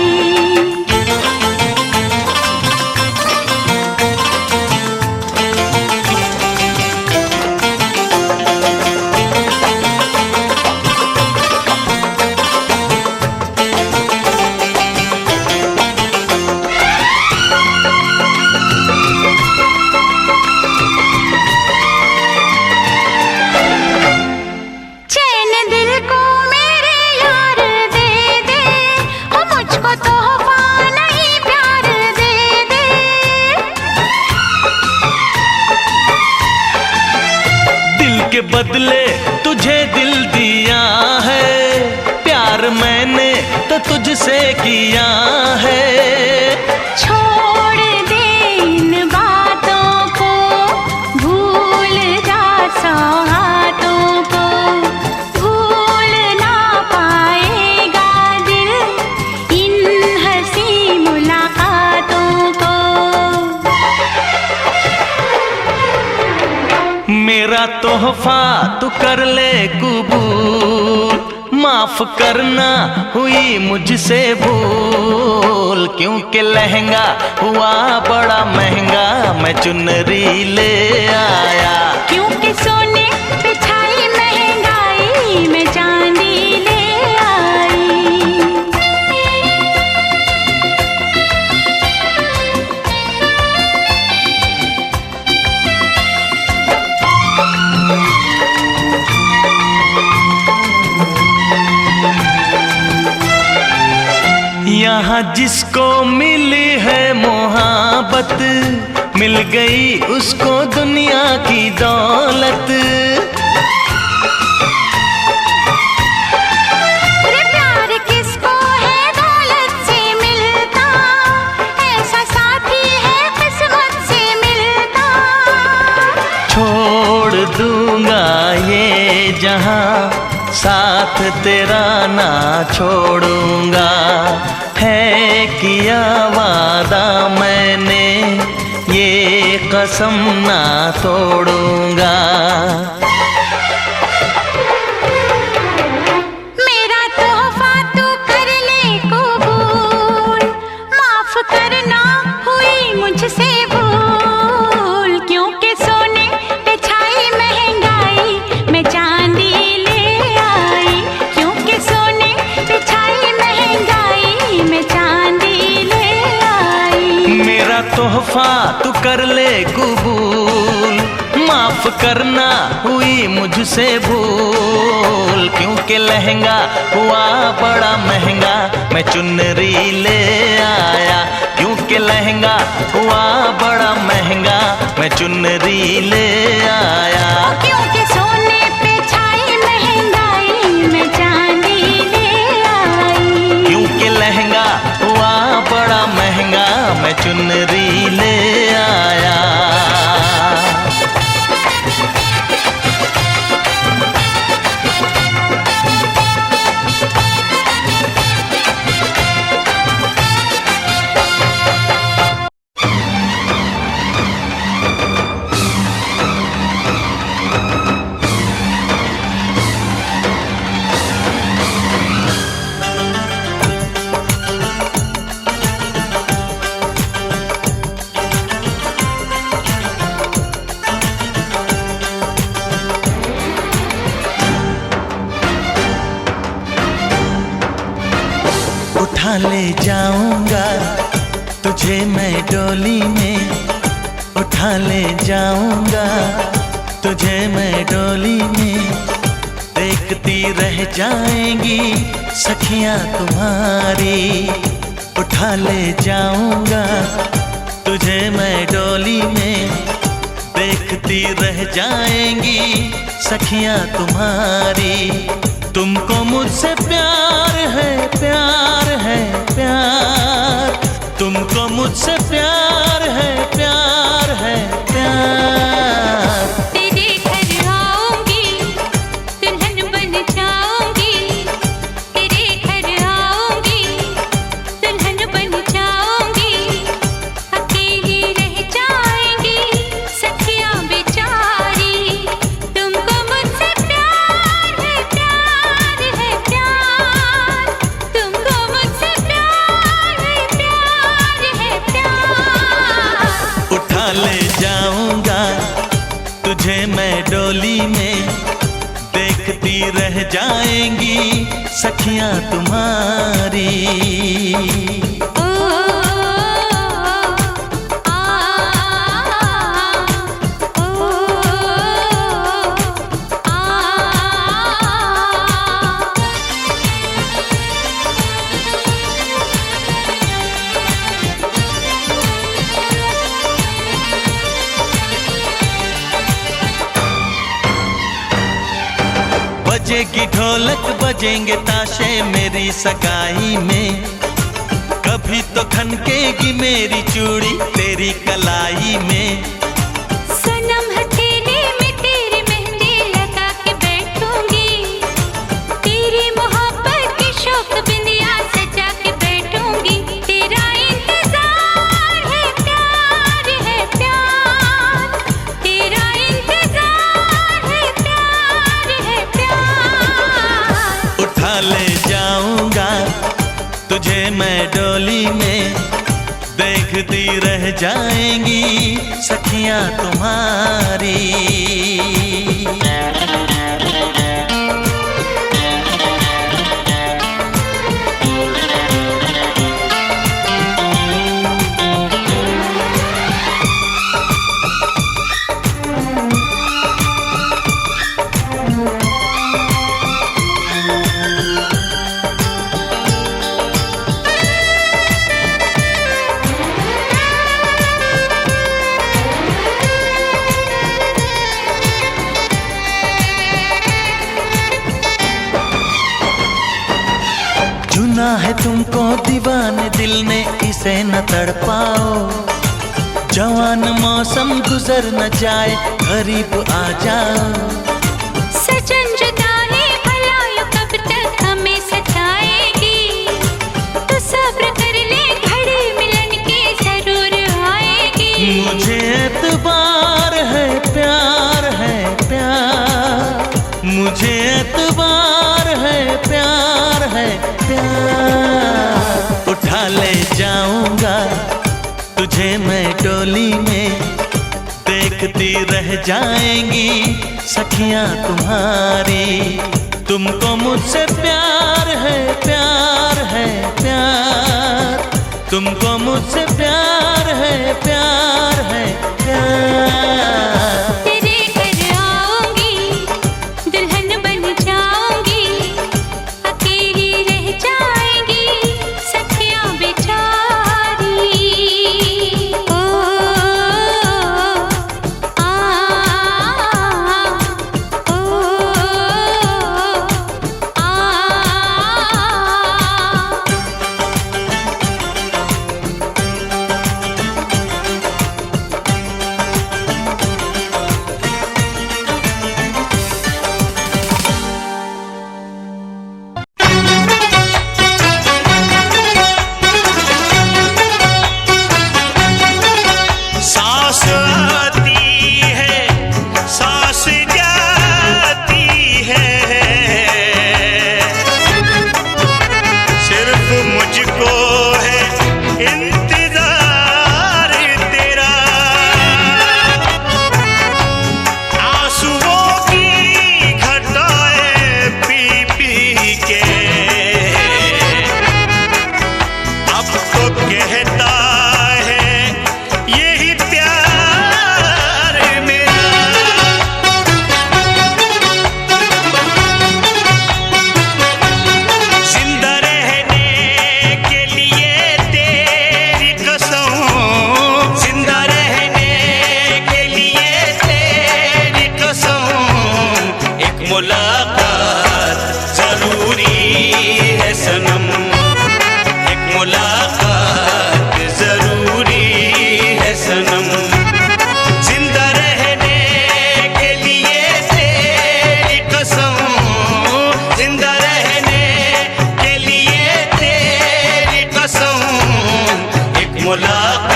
चैन दिल को मेरे यार दे दे, हो मुझको तोहफा नहीं प्यार दे दे। दिल के बदले तुझे दिल दिया है, प्यार मैंने तो तुझसे किया है। छोड़ दे इन बातों को, भूल जा सौगातों को, भूल ना पाएगा दिल इन हंसी मुलाकातों को। मेरा तोहफा तू कर ले कबूल, माफ करना हुई मुझसे भूल, क्योंकि लहंगा हुआ बड़ा महंगा मैं चुनरी ले आया, क्योंकि सोने पे छाई महंगाई मैं चांदी ले आई। यहाँ जिसको मिली है मोहब्बत, मिल गई उसको दुनिया की दौलत। अरे प्यार किसको है दौलत से मिलता, ऐसा साथी है किस्मत से मिलता। छोड़ दूंगा ये जहां, साथ तेरा ना छोड़ूंगा, है किया वादा मैंने ये कसम ना तोड़ूंगा। मेरा तोहफा तू कर ले कबूल, माफ करना हुई मुझसे भूल, क्योंकि सोने पे छाई महंगाई मैं चांदी ले आई, क्योंकि सोने पे छाई महंगाई मैं चांदी ले आई। मेरा तोहफा तू कर ले कबूल, माफ करना हुई मुझसे भूल, क्योंकि लहंगा हुआ बड़ा महंगा मैं चुनरी ले आया, क्योंकि लहंगा हुआ बड़ा महंगा मैं चुनरी ले आया। क्योंकि सोने पे छाई महंगाई मैं चांदी ले आई, क्योंकि लहंगा हुआ बड़ा महंगा मैं चुनरी ले आया। उठा ले जाऊंगा तुझे मैं डोली में, उठा ले जाऊंगा तुझे मैं डोली में, देखती रह जाएंगी सखियां तुम्हारी। उठा ले जाऊंगा तुझे मैं डोली में, देखती रह जाएंगी सखियां तुम्हारी। तुमको मुझसे प्यार है, प्यार है, प्यार। तुमको मुझसे प्यार है, प्यार है, प्यार। तेरे घर आऊंगी, दुल्हन बन जाऊंगी। तेरे घर आऊंगी, दुल्हन बन जाऊंगी। अकेली रह जाएंगी सखियां बेचारी। तुमको मुझसे प्यार है, प्यार है, प्यार। तुमको मुझसे प्यार है, प्यार है, प्यार। उठा ले जाऊंगा तुझे मैं डोली में, देखती रह जाएंगी सखियां तुम्हारी। ओ बजेगी ढोलक बजेंगे ताशे मेरी सगाई में। कभी तो खनकेगी मेरी चूड़ी तेरी कलाई में। सनम हथेली में तेरी मेहंदी लगा के बैठूंगी। तेरी मोहब्बत की शौक बिंदिया सजा के बैठूंगी। तेरा इंतजार है, प्यार है, प्यार। तेरा इंतजार है, प्यार है, प्यार। उठा ले जाऊंगा तुझे मैं डोली में, देखती रह जाएंगी सखियां तुम्हारी। चुना है तुमको दीवाने दिल ने, इसे न तड़पाओ। जवान मौसम गुजर न जाए, करीब आ जाओ। सजन जुदाई भला यूं कब तक हमें सताएगी। तो सब्र कर ले, घड़ी मिलन की जरूर आएगी। मुझे एतबार है, प्यार है, प्यार। मुझे एतबार है, प्यार है, प्यार। उठा ले जाऊंगा तुझे मैं डोली में, देखती रह जाएंगी सखियां तुम्हारी। तुमको मुझसे प्यार है, प्यार है, प्यार। तुमको मुझसे प्यार है, प्यार है, प्यार। तेरे घर आऊंगी, दुल्हन बन जाऊंगी। अकेली रह जाएंगी सखियां बेचारी। ओ आ ओ आ।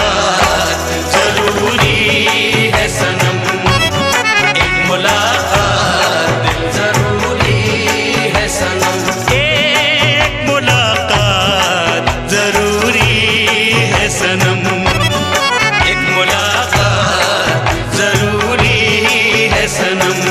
मुलाकात जरूरी है सनम, एक मुलाकात जरूरी है सनम, एक मुलाकात जरूरी है सनम, एक मुलाकात जरूरी है सनम।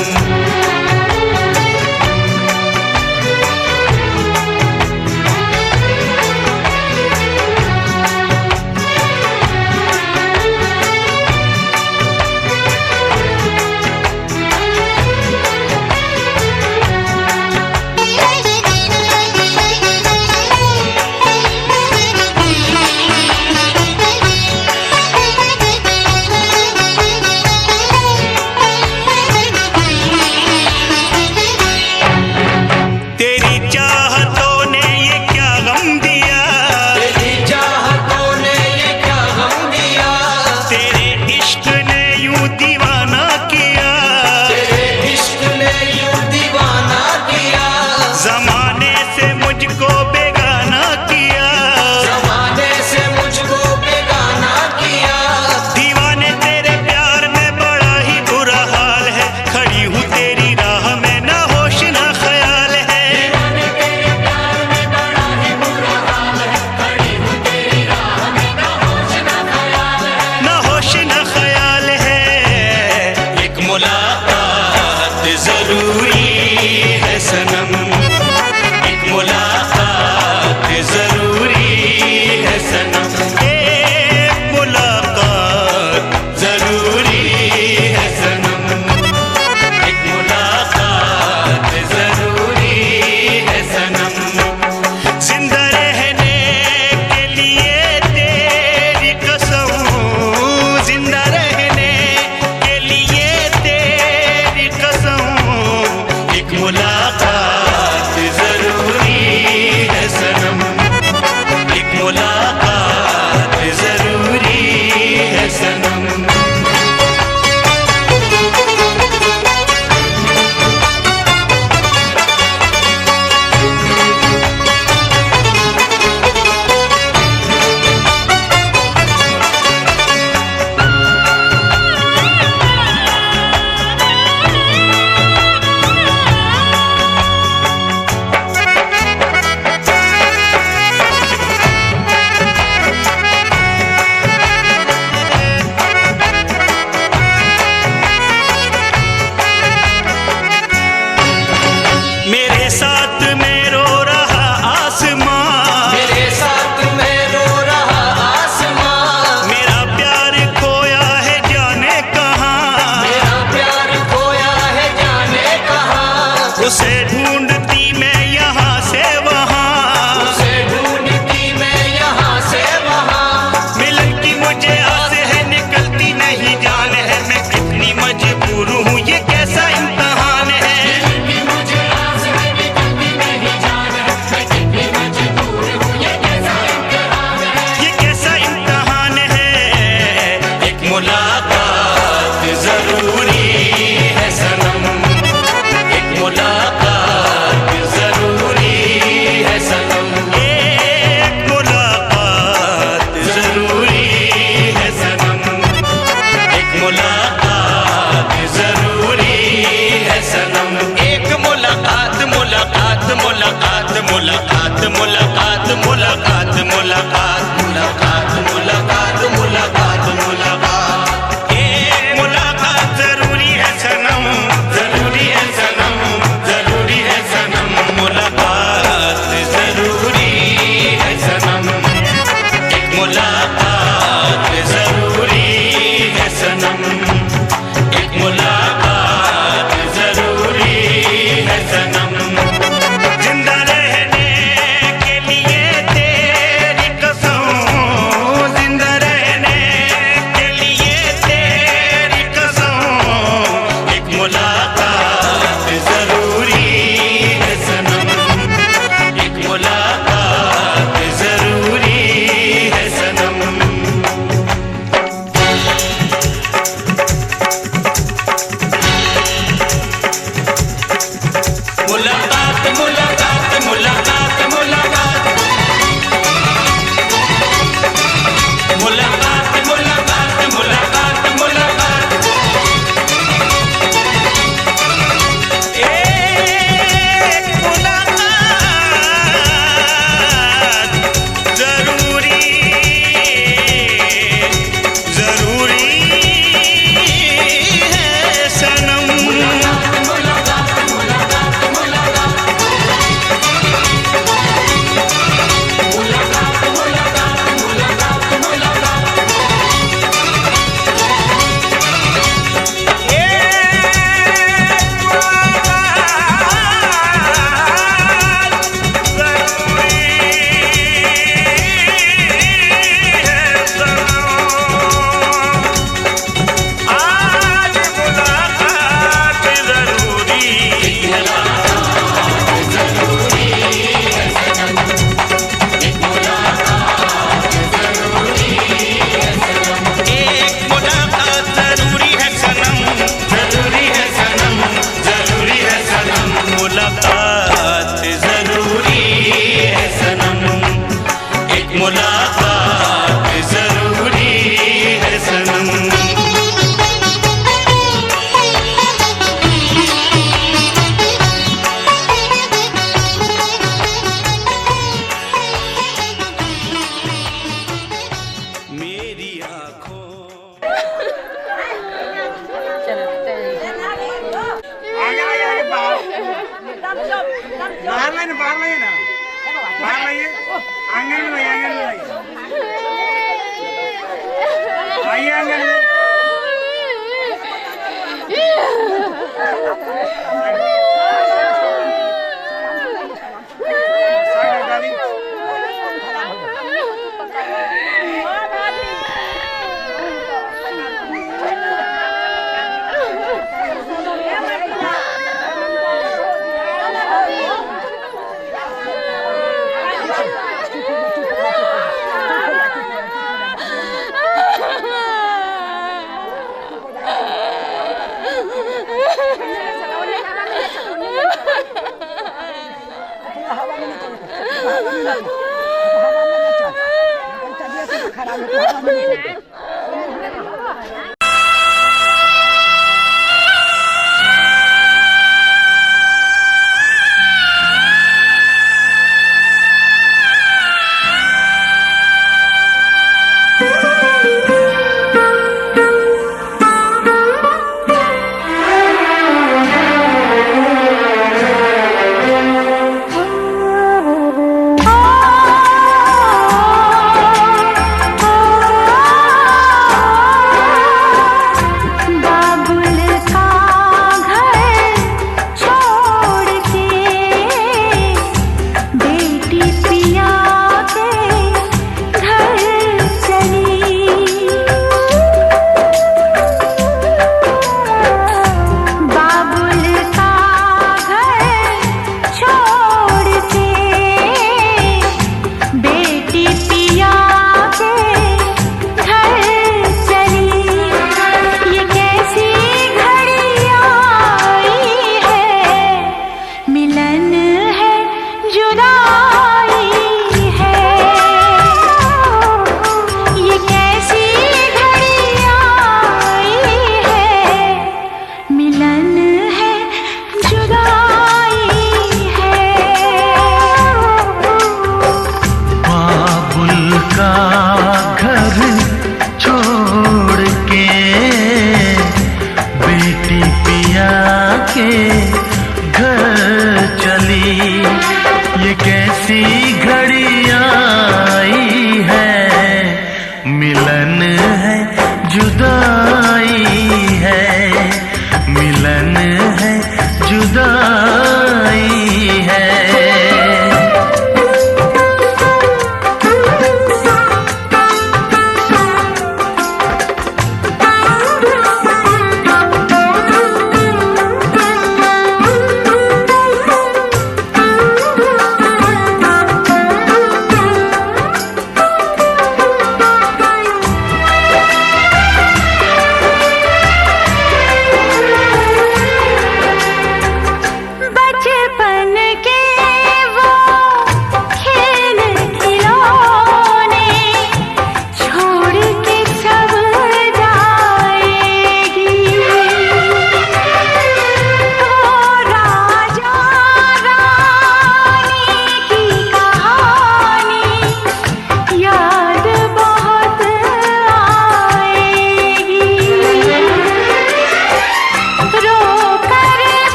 मेरी आंखों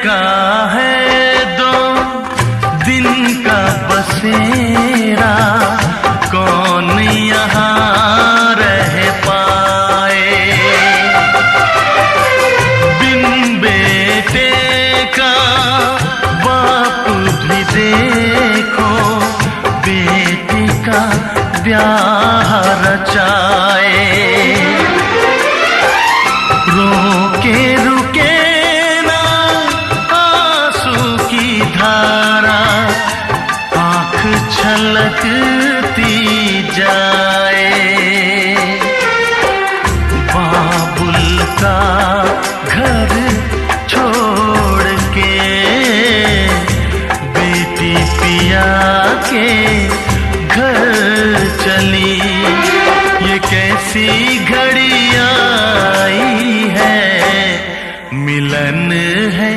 का है 2 दिन का बसेरा, कौन यहाँ रह पाए। बिन बेटे का बाप भी देखो, बेटे का ब्याह रचाए। रोके रुके ना आंसू की धारा, आँख छलकती जाए। बाबुल का घर छोड़ के बेटी पिया के घर चली, ये कैसी घड़ी आई है, मिलन है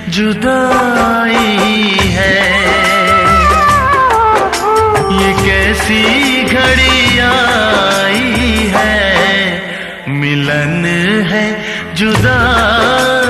जुदाई है। ये कैसी घड़ी आई है, मिलन है जुदाई।